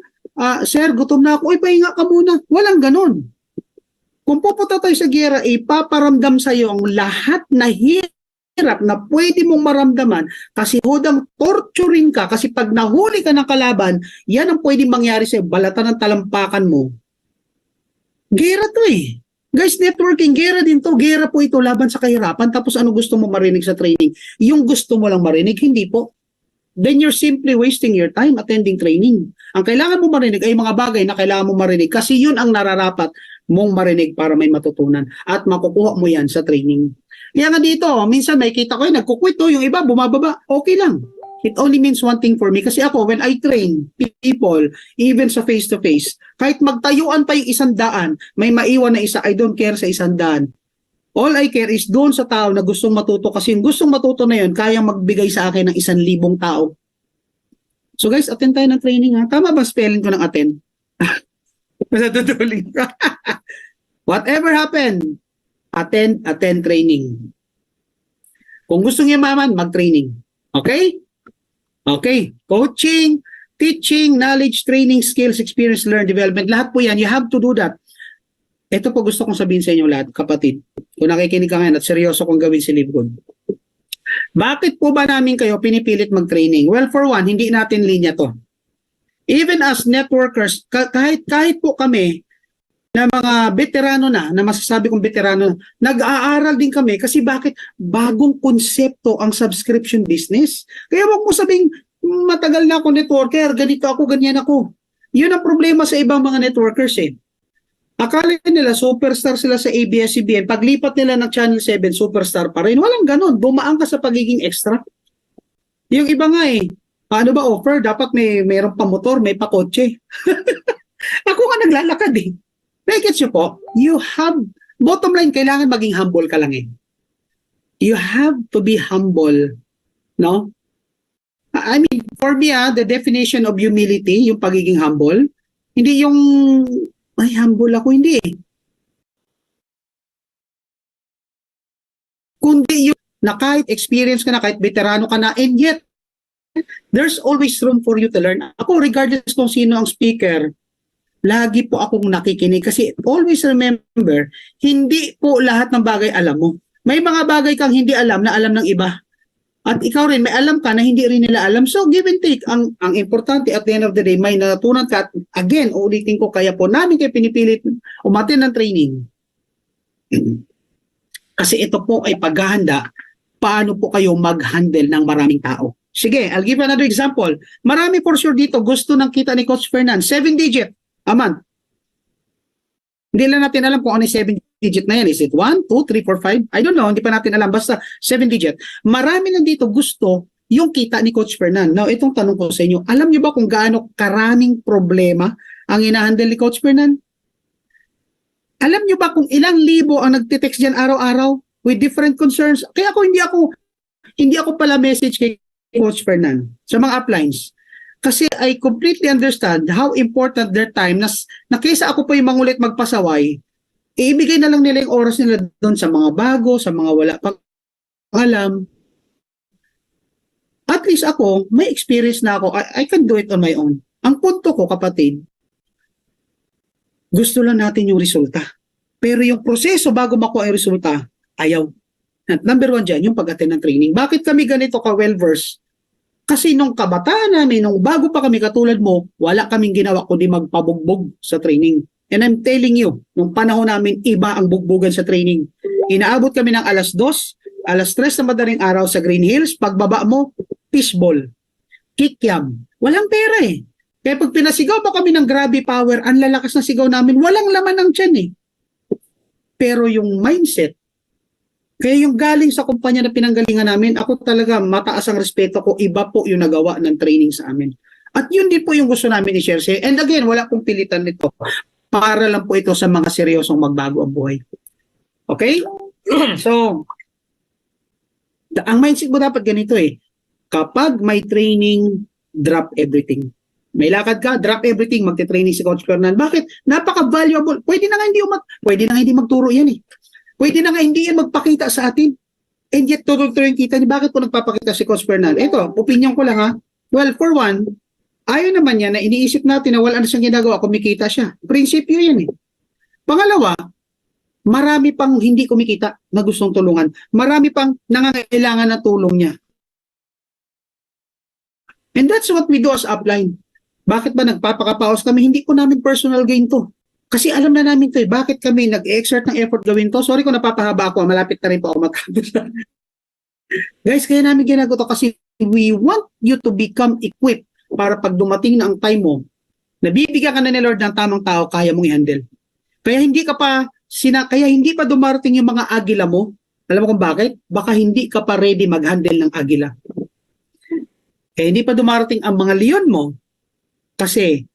Sir, gutom na ako, uy, pahinga ka muna. Walang ganon. Kung pupunta tayo sa gera, ipaparamdam sa iyo ang lahat na hirap na pwede mong maramdaman kasi hodang torturing ka kasi pag nahuli ka ng kalaban, yan ang pwedeng mangyari sa iyo, balatan ng talampakan mo. Gera to eh. Guys, networking, gera din to. Gera po ito laban sa kahirapan. Tapos ano gusto mo marinig sa training? Yung gusto mo lang marinig, hindi po. Then you're simply wasting your time attending training. Ang kailangan mo marinig ay mga bagay na kailangan mo marinig kasi yun ang nararapat mong marinig para may matutunan at makukuha mo yan sa training. Kaya nga dito, minsan may kita ko nagkukwit yung iba bumababa, okay lang. It only means one thing for me kasi ako when I train people, even sa face-to-face, kahit magtayuan pa yung 100, may maiwan na isa, I don't care sa 100. All I care is doon sa tao na gustong matuto kasi yung gustong matuto na yun, kayang magbigay sa akin ng 1,000 tao. So guys, attend tayo ng training ha. Tama ba spelling ko ng attend? Masatutuling ka. Whatever happened, attend training. Kung gusto niyo maman, mag-training. Okay? Okay. Coaching, teaching, knowledge, training, skills, experience, learn, development. Lahat po yan. You have to do that. Ito po gusto kong sabihin sa inyo lahat, kapatid. Kung nakikinig ka ngayon at seryoso kong gawin si LiveGood. Bakit po ba namin kayo pinipilit mag-training? Well, for one, hindi natin linya to. Even as networkers, kahit po kami na mga veterano na masasabi kong veterano, nag-aaral din kami kasi bakit bagong konsepto ang subscription business. Kaya wag mo sabing matagal na ako networker, ganito ako, ganyan ako. Yun ang problema sa ibang mga networkers eh. Akala nila superstar sila sa ABS-CBN, paglipat nila ng Channel 7, superstar pa rin. Walang ganon, bumaan ka sa pagiging extra. Yung iba nga eh, ano ba offer? Dapat mayroong pa motor, may pa kotse. Ako nga naglalakad eh. Nakikits nyo po, bottom line, kailangan maging humble ka lang eh. You have to be humble, no? I mean, for me the definition of humility, yung pagiging humble, hindi yung, ay humble ako, hindi eh. Kundi yung, na kahit experience ka na, kahit veterano ka na, and yet, there's always room for you to learn. Ako, regardless kung sino ang speaker, lagi po akong nakikinig kasi always remember, hindi po lahat ng bagay alam mo. May mga bagay kang hindi alam na alam ng iba. At ikaw rin, may alam ka na hindi rin nila alam. So, give and take. Ang importante at the end of the day, may natutunan ka. At again, ulitin ko, kaya po namin kayo pinipilit umattend ng training. Kasi ito po ay paghahanda paano po kayo mag-handle ng maraming tao. Sige, I'll give another example. Marami for sure dito gusto ng kita ni Coach Fernan. 7-digit a month. Hindi lang natin alam kung ano yung 7-digit na yan. Is it 1, 2, 3, 4, 5? I don't know. Hindi pa natin alam. Basta 7-digit. Marami lang dito gusto yung kita ni Coach Fernan. Now, itong tanong ko sa inyo. Alam niyo ba kung gaano karaming problema ang inahandle ni Coach Fernan? Alam niyo ba kung ilang libo ang nagtitext diyan araw-araw with different concerns? Kaya hindi ako pala message kay Coach Fernan sa mga uplines. Kasi I completely understand how important their time na kaysa ako po yung mangulit magpasaway, ibigay na lang nila yung oras nila doon sa mga bago, sa mga wala pang alam. At least ako, may experience na ako. I can do it on my own. Ang punto ko, kapatid, gusto lang natin yung resulta. Pero yung proseso bago makuha yung resulta, ayaw. At number 1 dyan, yung pag-attend ng training. Bakit kami ganito ka-well-versed? Kasi nung kabataan namin, nung bago pa kami katulad mo, wala kaming ginawa kundi magpabugbog sa training. And I'm telling you, nung panahon namin, iba ang bugbogan sa training. Inaabot kami ng alas 2, alas 3 na madaling araw sa Green Hills, pagbaba mo, fishball, kikyam. Walang pera eh. Kaya pag pinasigaw pa kami ng grabe power, ang lalakas na sigaw namin, walang laman ng tiyan eh. Pero yung mindset, kaya yung galing sa kumpanya na pinanggalingan namin, ako talaga mataas ang respeto ko, iba po yung nagawa ng training sa amin. At yun din po yung gusto namin i-share sa'yo. And again, wala pong pilitan nito. Para lang po ito sa mga seryosong magbago ang buhay. Okay? So, ang mindset mo dapat ganito eh. Kapag may training, drop everything. May lakad ka, drop everything, magte-training si Coach Fernan. Bakit? Napaka-valuable. Pwede na nga hindi magturo yan eh. Pwede na nga hindi yan magpakita sa atin. And yet, tuloy-tuloy kita ni bakit po nagpapakita si Coach Fernan? Ito, opinion ko lang ha. Well, for one, ayaw naman niya na iniisip natin na wala na siyang ginagawa, kumikita siya. Prinsipyo yan eh. Pangalawa, marami pang hindi kumikita na gustong tulungan. Marami pang nangangailangan na tulong niya. And that's what we do as upline. Bakit ba nagpapakapaos kami? Hindi ko namin personal gain to. Kasi alam na namin to eh. Bakit kami nag-exert ng effort gawin to? Sorry kung napapahaba ako. Malapit na rin po ako matapos. Guys, kaya namin ginagawa to kasi we want you to become equipped para pag dumating na ang time mo, nabibigyan ka na ni Lord ng tamang tao, kaya mong i-handle. Kaya hindi pa dumarating yung mga agila mo. Alam mo kung bakit? Baka hindi ka pa ready mag-handle ng agila. Kaya hindi pa dumarating ang mga leon mo. Kasi,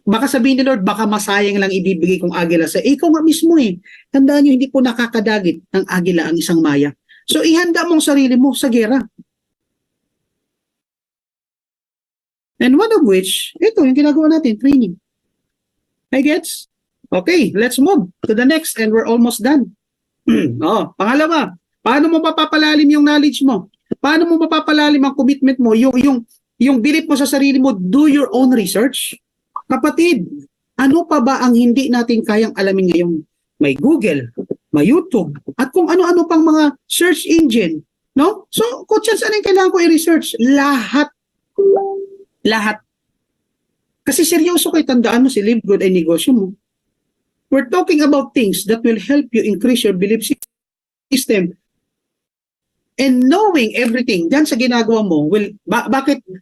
baka sabihin ni Lord, baka masayang lang ibibigay kong agila sa ikaw nga mismo eh. Tandaan nyo, hindi po nakakadagit ng agila ang isang maya. So, ihanda mong sarili mo sa gera. And one of which, ito yung ginagawa natin, training. I gets? Okay, let's move to the next and we're almost done. Pangalawa, paano mo papapalalim yung knowledge mo? Paano mo papapalalim ang commitment mo? Yung belief mo sa sarili mo, do your own research. Kapatid, ano pa ba ang hindi natin kayang alamin ngayon? May Google, may YouTube, at kung ano-ano pang mga search engine. No? So, kung saan yung kailangan ko i-research? Lahat. Kasi seryoso kayo, tandaan mo si Live Good ay negosyo mo. We're talking about things that will help you increase your belief system. And knowing everything, dyan sa ginagawa mo,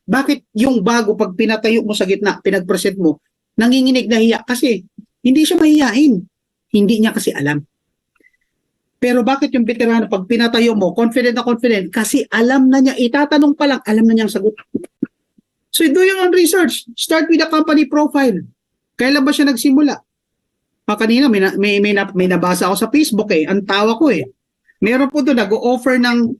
bakit yung bago pag pinatayo mo sa gitna, pinag-present mo, nanginginig na hiya? Kasi hindi siya mahihain. Hindi niya kasi alam. Pero bakit yung veterano pag pinatayo mo, confident na confident, kasi alam na niya, itatanong pa lang, alam na niya ang sagot. So do your own research. Start with the company profile. Kailan ba siya nagsimula? Kanina may nabasa ako sa Facebook eh. Ang tawa ko eh. Meron po doon nag-o-offer ng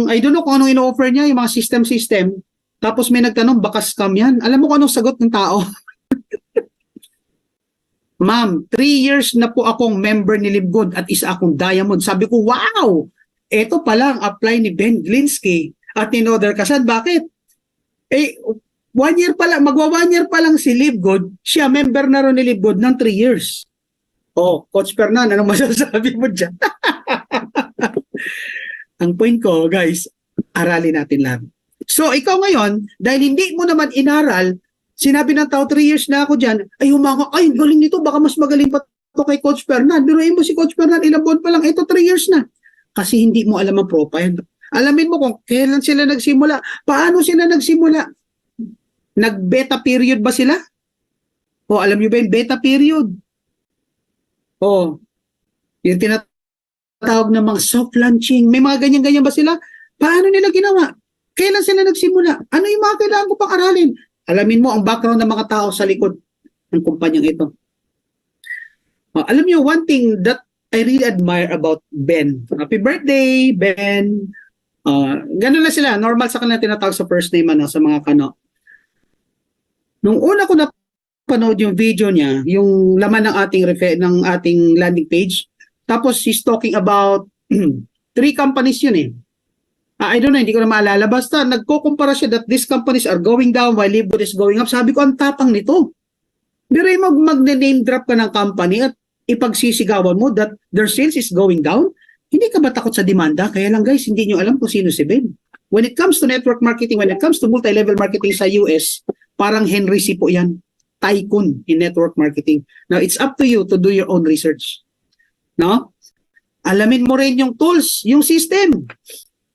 I don't know kung anong ino-offer niya, yung mga system. Tapos may nagtanong, baka scam yan. Alam mo kung anong sagot ng tao? Ma'am, 3 years na po akong member ni Live Good at isa akong diamond. Sabi ko, wow! Ito pala ang apply ni Ben Glinsky at ni Noder Kasad. Bakit? 1 year pa lang, magwa 1 year pa lang si Live Good, siya member na rin ni Live Good ng 3 years. Coach Fernan, anong masasabi mo dyan? Ang point ko, guys, aralin natin lang. So, ikaw ngayon, dahil hindi mo naman inaral, sinabi ng tao, 3 years na ako dyan, ay, galing nito, baka mas magaling pa ito kay Coach Fernan. Biruin mo si Coach Fernan, ilang buwan pa lang, ito 3 years na. Kasi hindi mo alam ang profile. Alamin mo kung kailan sila nagsimula. Paano sila nagsimula? Nag-beta period ba sila? O alam nyo ba yung beta period? O yung tinatawag na mga soft launching. May mga ganyan-ganyan ba sila? Paano nila ginawa? Kailan sila nagsimula? Ano yung mga kailangan ko pang aralin? Alamin mo ang background ng mga tao sa likod ng kumpanyang ito. Alam niyo, one thing that I really admire about Ben. Happy birthday, Ben. Ganun na sila. Normal sa kanila tinatawag sa first name sa mga kano. Nung una ko napanood yung video niya, yung laman ng ating landing page, tapos he's talking about 3 companies yun eh. I don't know, hindi ko na maalala. Basta nagkukumpara siya that these companies are going down while Libwood is going up. Sabi ko, ang tapang nito. Pero mag-name drop ka ng company at ipagsisigawan mo that their sales is going down, hindi ka ba takot sa demanda? Kaya lang guys, hindi nyo alam kung sino si Ben. When it comes to network marketing, when it comes to multi-level marketing sa US, parang Henry C. po yan. Tycoon in network marketing. Now, it's up to you to do your own research. No? Alamin mo rin yung tools, yung system.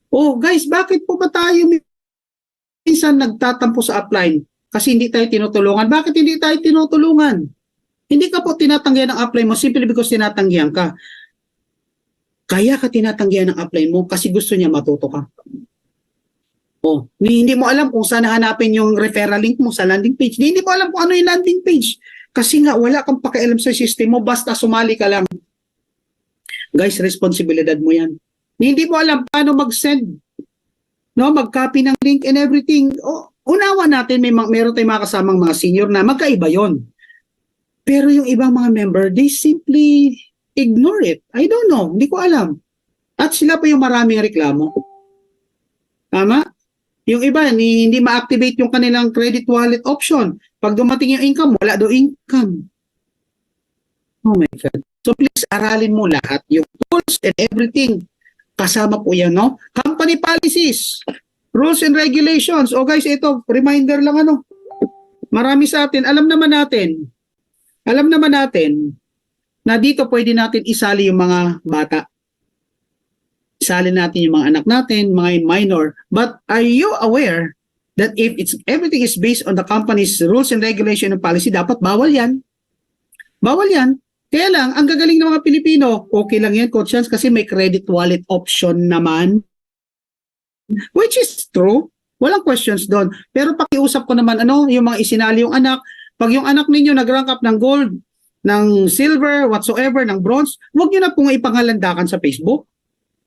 Oh, guys, bakit po ba tayo minsan nagtatampo sa upline? Kasi hindi tayo tinutulungan. Bakit hindi tayo tinutulungan? Hindi ka po tinatanggihan ng upline mo simply because tinatanggihan ka. Kaya ka tinatanggihan ng upline mo kasi gusto niya matuto ka. Oh, hindi mo alam kung saan hanapin yung referral link mo sa landing page. Hindi mo alam kung ano yung landing page. Kasi nga wala kang pakialam sa system mo, basta sumali ka lang. Guys, responsibilidad mo yan. Hindi mo alam paano mag-send, no, mag-copy ng link and everything. Oh, unawa natin, meron tayong mga kasamang mga senior na magkaiba yon. Pero yung ibang mga member, they simply ignore it. I don't know, hindi ko alam. At sila pa yung maraming reklamo. Tama? Yung iba, hindi ma-activate yung kanilang credit wallet option. Pag dumating yung income, wala do income. Oh my God. So please, aralin mo lahat. Yung tools and everything. Kasama po yan, no? Company policies, rules and regulations. O guys, ito, reminder lang Marami sa atin, alam naman natin na dito pwede natin isali yung mga bata. Isali natin yung mga anak natin, mga minor. But are you aware that if everything is based on the company's rules and regulation and policy, dapat bawal yan. Bawal yan. Kaya lang, ang gagaling ng mga Pilipino, okay lang yan, Coach Hans, kasi may credit wallet option naman. Which is true. Walang questions doon. Pero pakiusap ko naman, yung mga isinali yung anak, pag yung anak ninyo nag-rank up ng gold, ng silver, whatsoever, ng bronze, huwag nyo na pong ipangalandakan sa Facebook.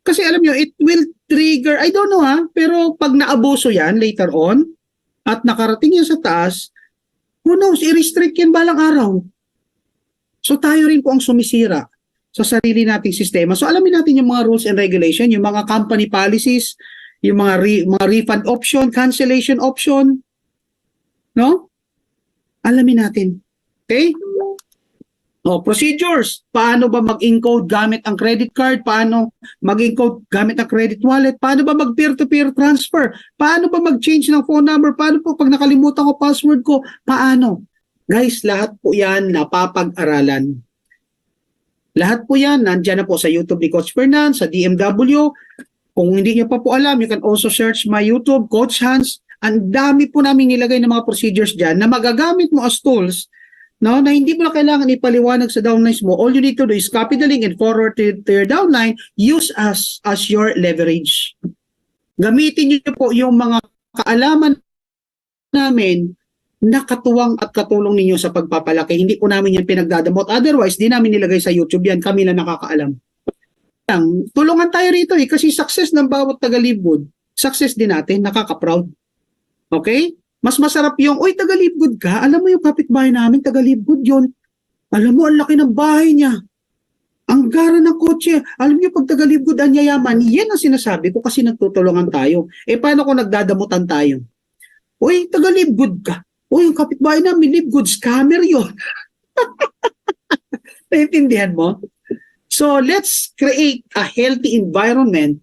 Kasi alam nyo, it will trigger, I don't know pero pag naabuso yan later on, at nakarating yan sa taas, who knows, i-restrict yan balang araw. So tayo rin po ang sumisira sa sarili nating sistema. So alamin natin yung mga rules and regulation, yung mga company policies, yung mga refund option, cancellation option, no? Alamin natin. Okay? Procedures. Paano ba mag-encode gamit ang credit card? Paano mag-encode gamit ang credit wallet? Paano ba mag-peer-to-peer transfer? Paano ba mag-change ng phone number? Paano po pag nakalimutan ko password ko? Paano? Guys, lahat po yan napapag-aralan. Lahat po yan, nandyan na po sa YouTube ni Coach Fernan, sa DMW. Kung hindi niyo pa po alam, you can also search my YouTube, Coach Hans. Ang dami po namin nilagay ng mga procedures dyan na magagamit mo as tools, no, na hindi mo na kailangan ipaliwanag sa downlines mo. All you need to do is copy the link and forward to your downline, use as your leverage. Gamitin niyo po yung mga kaalaman namin na katuwang at katulong ninyo sa pagpapalaki. Hindi po namin yan pinagdadamot. Otherwise, di namin nilagay sa YouTube yan. Kami na nakakaalam. Tulungan tayo rito kasi success ng bawat taga-Libwood, success din natin, nakaka-proud. Okay? Mas masarap yung, uy, taga-Libwood ka. Alam mo yung kapitbahay namin, taga-Libwood yun. Alam mo, ang laki ng bahay niya. Ang gara ng kotse. Alam niyo, pag taga-Libwood ang yayaman, yan ang sinasabi ko kasi nagtutulungan tayo. Paano kung nagdadamutan tayo? Uy, taga-Libwood ka. Uy, yung kapitbahay namin, Libwood, scammer yun. Naintindihan mo? So, let's create a healthy environment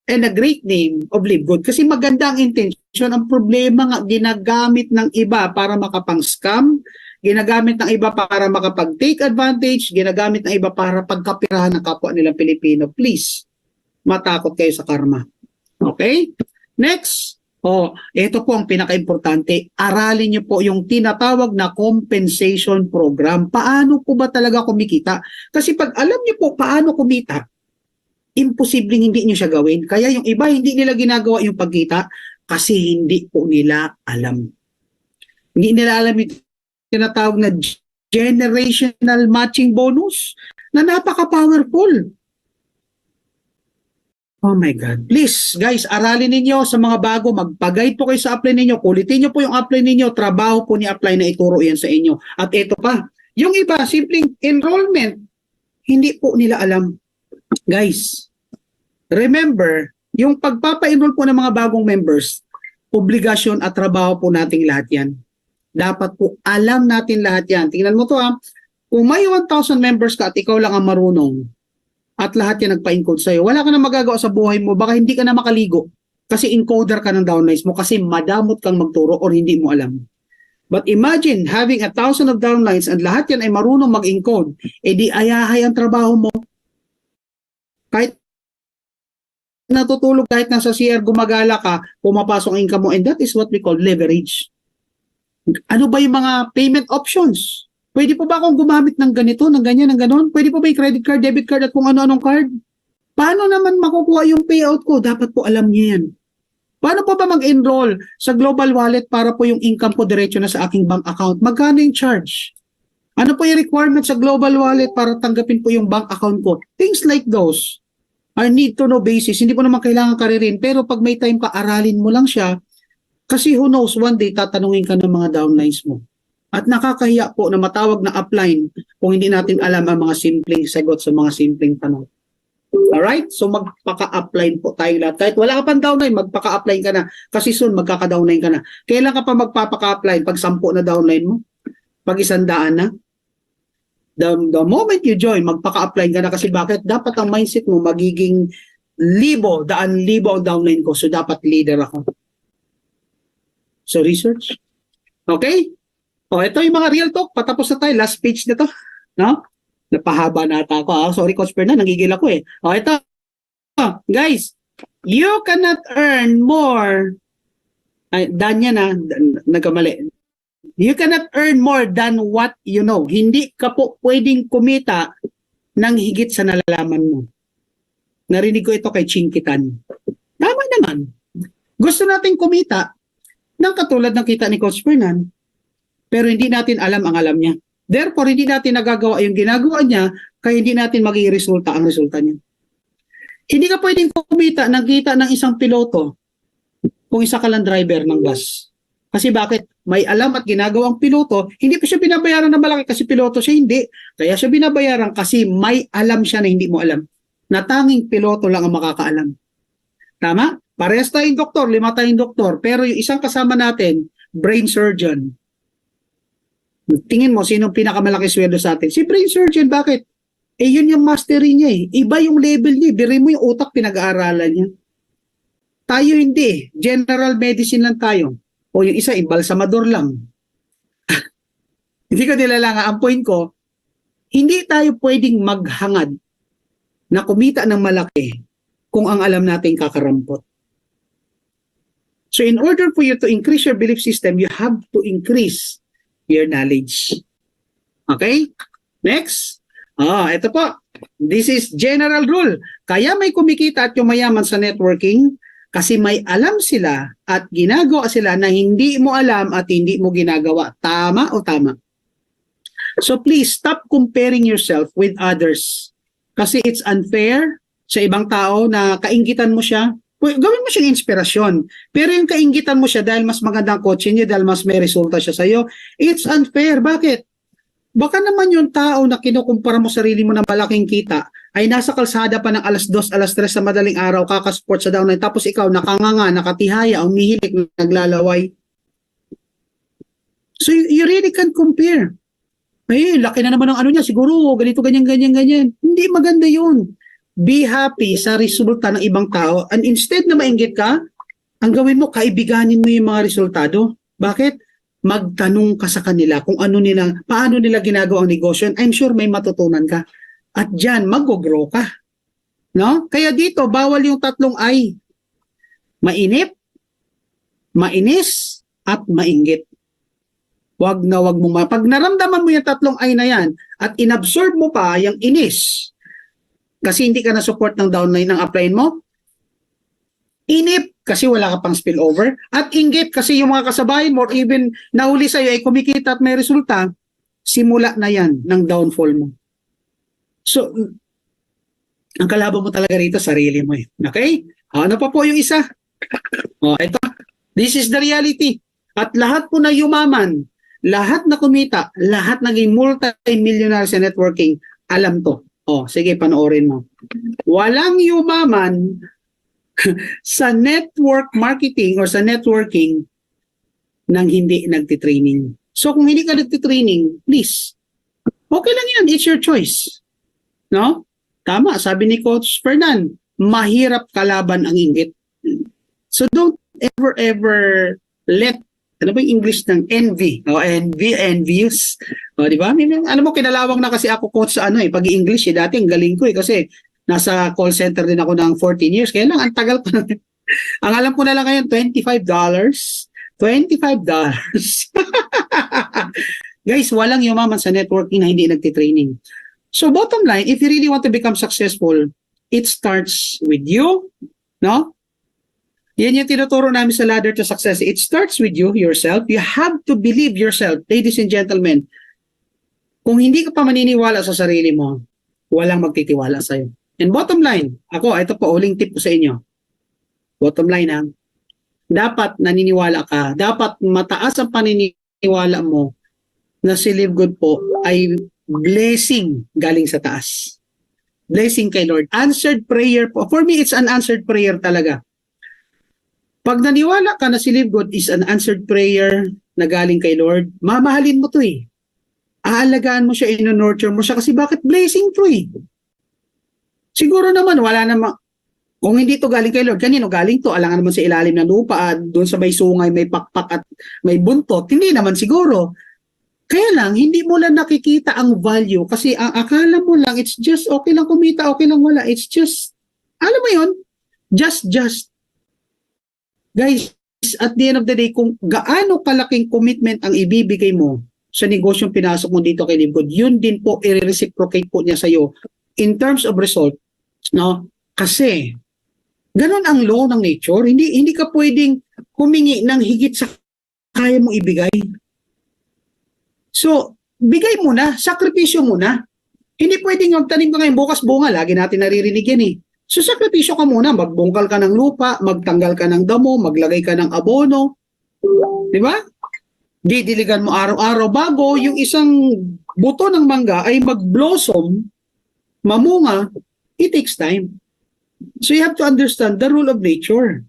and a great name of Libwood. Kasi maganda ang intention. Ang problema nga, ginagamit ng iba para makapang-scam, ginagamit ng iba para makapag-take advantage, ginagamit ng iba para pagkapirahan ng kapwa nilang Pilipino. Please, matakot kayo sa karma. Okay? Next. Ito po ang pinaka-importante. Aralin niyo po yung tinatawag na compensation program. Paano po ba talaga kumikita? Kasi pag alam niyo po paano kumita, imposibleng hindi niyo siya gawin. Kaya yung iba hindi nila ginagawa yung pagkita kasi hindi po nila alam. Hindi nila alam yung tinatawag na generational matching bonus na napaka-powerful. Oh my God. Please, guys, aralin ninyo sa mga bago, magpag-guide po kayo sa apply ninyo, kulitin nyo po yung apply ninyo, trabaho po ni apply na ituro yan sa inyo. At ito pa, yung iba, simpleng enrollment, hindi po nila alam. Guys, remember, yung pagpapa-enroll po ng mga bagong members, obligasyon at trabaho po nating lahat yan. Dapat po alam natin lahat yan. Tingnan mo to ha, kung may 1,000 members ka at ikaw lang ang marunong, at lahat yan nagpa-encode sa'yo, wala ka na magagawa sa buhay mo, baka hindi ka na makaligo kasi encoder ka ng downlines mo kasi madamot kang magturo or hindi mo alam. But imagine having 1,000 of downlines and lahat yan ay marunong mag-encode, edi ayahay ang trabaho mo. Kahit natutulog, kahit nasa CR, gumagala ka, pumapasok ang income mo, and that is what we call leverage. Ano ba yung mga payment options? Pwede po ba akong gumamit ng ganito, ng ganyan, ng ganon? Pwede po ba yung credit card, debit card at kung ano-anong card? Paano naman makukuha yung payout ko? Dapat po alam niyo yan. Paano po ba mag-enroll sa Global Wallet para po yung income ko diretso na sa aking bank account? Magkano yung charge? Ano po yung requirement sa Global Wallet para tanggapin po yung bank account ko? Things like those are need to know basis. Hindi po naman kailangan karirin. Pero pag may time ka, aralin mo lang siya. Kasi who knows, one day tatanungin ka ng mga downlines mo. At nakakahiya po na matawag na upline kung hindi natin alam ang mga simpleng sagot sa mga simpleng tanong. Alright? So magpaka-upline po tayo lahat. Kahit wala ka pang downline, magpaka-upline ka na. Kasi soon magkaka-downline ka na. Kailan ka pa magpapaka-upline? Pag 10 na downline mo? Pag 100 na? The moment you join, magpaka-upline ka na. Kasi bakit? Dapat ang mindset mo magiging daan libo ang downline ko. So dapat leader ako. So research. Okay? Ito yung mga real talk. Patapos na tayo. Last page na to. No? Napahaba na ata ako. Sorry, Coach Fernan. Nangigil ako eh. Ito. Guys, you cannot earn more. Dan yan na. Nagkamali. You cannot earn more than what you know. Hindi ka po pwedeng kumita ng higit sa nalalaman mo. Narinig ko ito kay Chinkitan. Tama naman. Gusto natin kumita ng katulad ng kita ni Coach Fernan. Pero hindi natin alam ang alam niya. Therefore, hindi natin nagagawa yung ginagawa niya, kaya hindi natin magiging resulta ang resulta niya. Hindi ka pwedeng kumita ng kita ng isang piloto kung isa ka lang driver ng bus. Kasi bakit? May alam at ginagawang piloto, hindi pa siya binabayaran ng malaki kasi piloto siya, hindi. Kaya siya binabayaran kasi may alam siya na hindi mo alam. Na tanging piloto lang ang makakaalam. Tama? Parehas tayong doktor, 5 tayong doktor, pero yung isang kasama natin, brain surgeon. Tingin mo, sino pinakamalaki sweldo sa atin? Si brain surgeon, bakit? Yun yung mastery niya eh. Iba yung level niya. Birin mo yung utak, pinag-aaralan niya. Tayo hindi. General medicine lang tayo. O yung isa, imbalsamador lang. Hindi ko nilalanga. Ang point ko, hindi tayo pwedeng maghangad na kumita ng malaki kung ang alam natin kakarampot. So in order for you to increase your belief system, you have to increase your knowledge. Okay? Next. Ito po. This is general rule. Kaya may kumikita at yumayaman sa networking kasi may alam sila at ginagawa sila na hindi mo alam at hindi mo ginagawa. Tama o tama? So please stop comparing yourself with others. Kasi it's unfair sa ibang tao na kainggitan mo siya. Gawin mo siyang inspirasyon. Pero yung kainggitan mo siya dahil mas magandang coach niya, dahil mas may resulta siya sa'yo, it's unfair. Bakit? Baka naman yung tao na kinukumpara mo sarili mo na malaking kita ay nasa kalsada pa ng alas 2, alas 3 sa madaling araw, kakasport sa downline, tapos ikaw nakanganga, nakatihaya, umihilik, naglalaway. So you really can't compare. Laki na naman ng ano niya, siguro ganito, ganyan. Hindi maganda yun. Be happy sa resulta ng ibang tao and instead na mainggit ka, ang gawin mo, kaibiganin mo yung mga resultado. Bakit? Magtanong ka sa kanila kung paano nila ginagawa ang negosyo. I'm sure may matutunan ka. At dyan, mag-grow ka. No? Kaya dito, bawal yung 3 I. mainip, mainis, at mainggit. Wag na wag mo pag naramdaman mo yung tatlong I na yan at inabsorb mo pa yung inis kasi hindi ka na support ng downline ng upline mo, inip kasi wala ka pang spillover, at inggit kasi yung mga kasabayan mo or even nahuli sa'yo ay kumikita at may resulta, simula na yan ng downfall mo. So, ang kalaban mo talaga rito, sarili mo eh. Okay? Ano pa po yung isa? Ito. This is the reality. At lahat po na yumaman, lahat na kumita, lahat naging multi-millionaire sa networking, alam to. Sige, panoorin mo. Walang yumaman sa network marketing or sa networking nang hindi nagtitraining. So kung hindi ka nagtitraining, please, okay lang yan. It's your choice. No? Tama, sabi ni Coach Fernan, mahirap kalaban ang inggit. So don't ever let, ano ba yung English ng envy? Envious. Di ba? Ano mo, kinalawang na kasi ako, Coach, sa pag-i-English. Dati ang galing ko kasi nasa call center din ako ng 14 years. Kaya lang, ang tagal ko na. Ang alam ko na lang ngayon, $25. $25. Guys, walang yumaman sa networking na hindi nagtitraining. So bottom line, if you really want to become successful, it starts with you, no? Yan yung tinuturo namin sa ladder to success. It starts with you, yourself. You have to believe yourself, ladies and gentlemen. Kung hindi ka pa maniniwala sa sarili mo, walang magtitiwala sa'yo. And bottom line, ito pa, uling tip ko sa inyo. Bottom line dapat naniniwala ka, dapat mataas ang paniniwala mo na si Live Good po ay blessing galing sa taas. Blessing kay Lord. Answered prayer po. For me, it's an answered prayer talaga. Pag naniwala ka na si Live Good is an answered prayer na galing kay Lord, mamahalin mo to eh. Aalagaan mo siya, ino-nurture mo siya kasi bakit blessing to eh. Siguro naman, wala namang, kung hindi to galing kay Lord, kanino galing to? Alangan naman sa ilalim ng lupa at doon sa may sungay, may pakpak at may buntot. Hindi naman siguro. Kaya lang, hindi mo lang nakikita ang value kasi ang akala mo lang, it's just okay lang kumita, okay lang wala. It's just, alam mo yun, just. Guys, at the end of the day, kung gaano kalaking commitment ang ibibigay mo sa negosyong pinasok mo dito kay Live Good, yun din po, i-reciprocate po niya sa'yo in terms of result, no? Kasi, ganun ang law ng nature. Hindi ka pwedeng humingi ng higit sa kaya mong ibigay. So, bigay mo na, sakripisyo mo na. Hindi pwedeng magtanim ka ngayon, bukas bunga, lagi natin naririnig yan eh. So, sakripisyo ka muna, magbungkal ka ng lupa, magtanggal ka ng damo, maglagay ka ng abono. Di ba? Didiligan mo araw-araw bago yung isang buto ng mangga ay mag-blossom, mamunga, it takes time. So, you have to understand the rule of nature.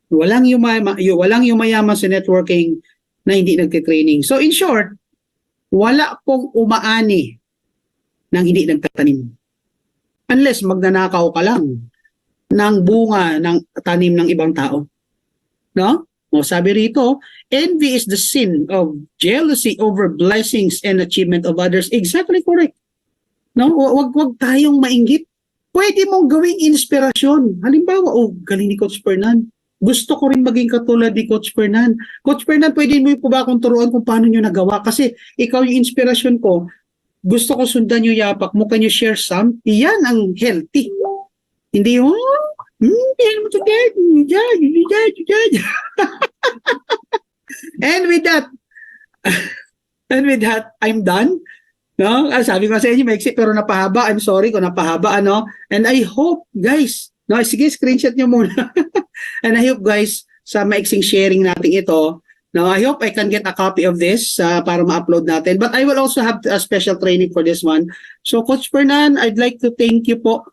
Walang yumayaman sa networking na hindi nagtitraining. So in short, wala pong umaani nang hindi nagtatanim. Unless magnanakaw ka lang ng bunga ng tanim ng ibang tao. No? Sabi rito, envy is the sin of jealousy over blessings and achievement of others. Exactly correct. No? Wag tayong mainggit. Pwede mong gawing inspirasyon. Halimbawa, galing ni Coach Fernan. Gusto ko rin maging katulad ni Coach Fernan. Coach Fernan, pwede mo po ba akong turuan kung paano nyo nagawa? Kasi ikaw yung inspirasyon ko. Gusto ko sundan yung yapak mo. Can you share some? Yan ang healthy. Hindi yung, yan mo to dad. And with that, I'm done. No? Sabi ko sa inyo, maiksi pero napahaba. I'm sorry kung napahaba. And I hope, guys, sige, screenshot nyo muna. And I hope guys, sa maiksing sharing natin ito, I hope I can get a copy of this para ma-upload natin. But I will also have a special training for this one. So Coach Fernan, I'd like to thank you po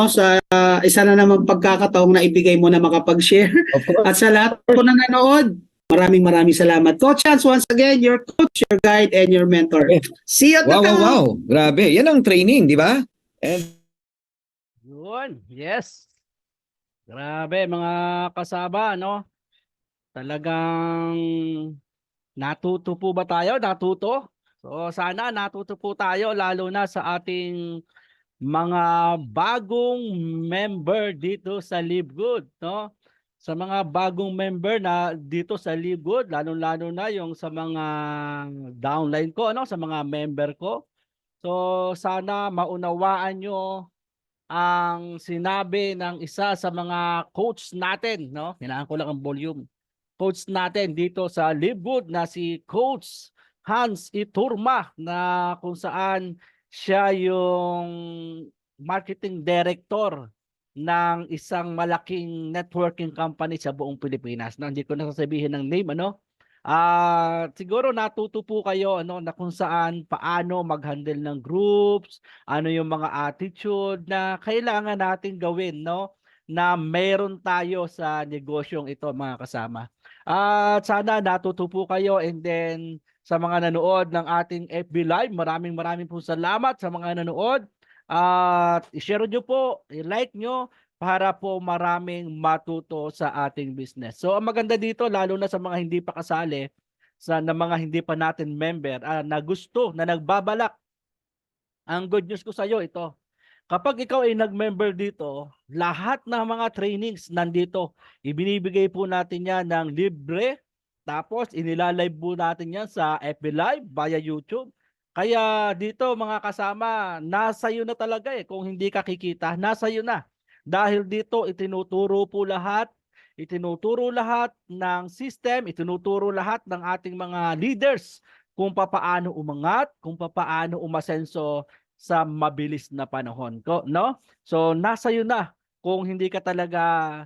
sa isa na namang pagkakataong na ibigay mo na makapag-share. At sa lahat po na nanood, maraming salamat. Coach Hans, once again, your coach, your guide, and your mentor. See you at the top. Wow. Grabe. Yan ang training, di ba? And Yun, yes. Grabe mga kasaba, Talagang natuto po ba tayo? Natuto? So sana natuto po tayo lalo na sa ating mga bagong member dito sa Live Good, sa mga bagong member na dito sa Live Good, lalo-lalo na yung sa mga downline ko, ano, sa mga member ko. So sana maunawaan nyo ang sinabi ng isa sa mga coach natin, no? Hinaan ko lang ang volume. Coach natin dito sa Live Good na si Coach Hans Iturma, na kung saan siya yung marketing director ng isang malaking networking company sa buong Pilipinas. No, hindi ko na sasabihin ng name, ano. Siguro natuto po kayo, ano, na kung saan paano mag-handle ng groups, ano yung mga attitude na kailangan nating gawin, no, na meron tayo sa negosyong ito, mga kasama. At sana natuto po kayo, and then sa mga nanood ng ating FB Live, maraming maraming po salamat sa mga nanood. At i-share nyo po, i-like nyo para po maraming matuto sa ating business. So ang maganda dito, lalo na sa mga hindi pa kasali, na mga hindi pa natin member, na gusto, na nagbabalak, ang good news ko sa iyo ito. Kapag ikaw ay nag-member dito, lahat ng mga trainings nandito. Ibinibigay po natin yan ng libre. Tapos inilalive po natin yan sa FB Live via YouTube. Kaya dito mga kasama, nasa iyo na talaga eh. Kung hindi ka kikita, nasa iyo na. Dahil dito itinuturo po lahat. Itinuturo lahat ng system, itinuturo lahat ng ating mga leaders kung papaano umangat, kung papaano umasenso sa mabilis na panahon ko, no? So nasa iyo na kung hindi ka talaga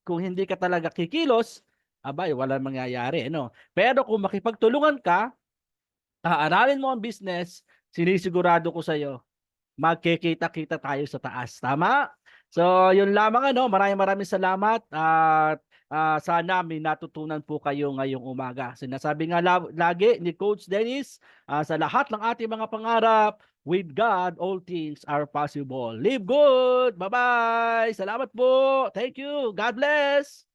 kung hindi ka talaga kikilos, abay wala mangyayari, no? Pero kung makipagtulungan ka, aaralin mo ang business, sinisigurado ko sa iyo, magkikita-kita tayo sa taas. Tama? So, yun lamang, ano. Maraming maraming salamat at sana may natutunan po kayo ngayong umaga. Sinasabi nga lagi ni Coach Dennis, sa lahat ng ating mga pangarap, with God, all things are possible. Live good! Bye-bye! Salamat po! Thank you! God bless!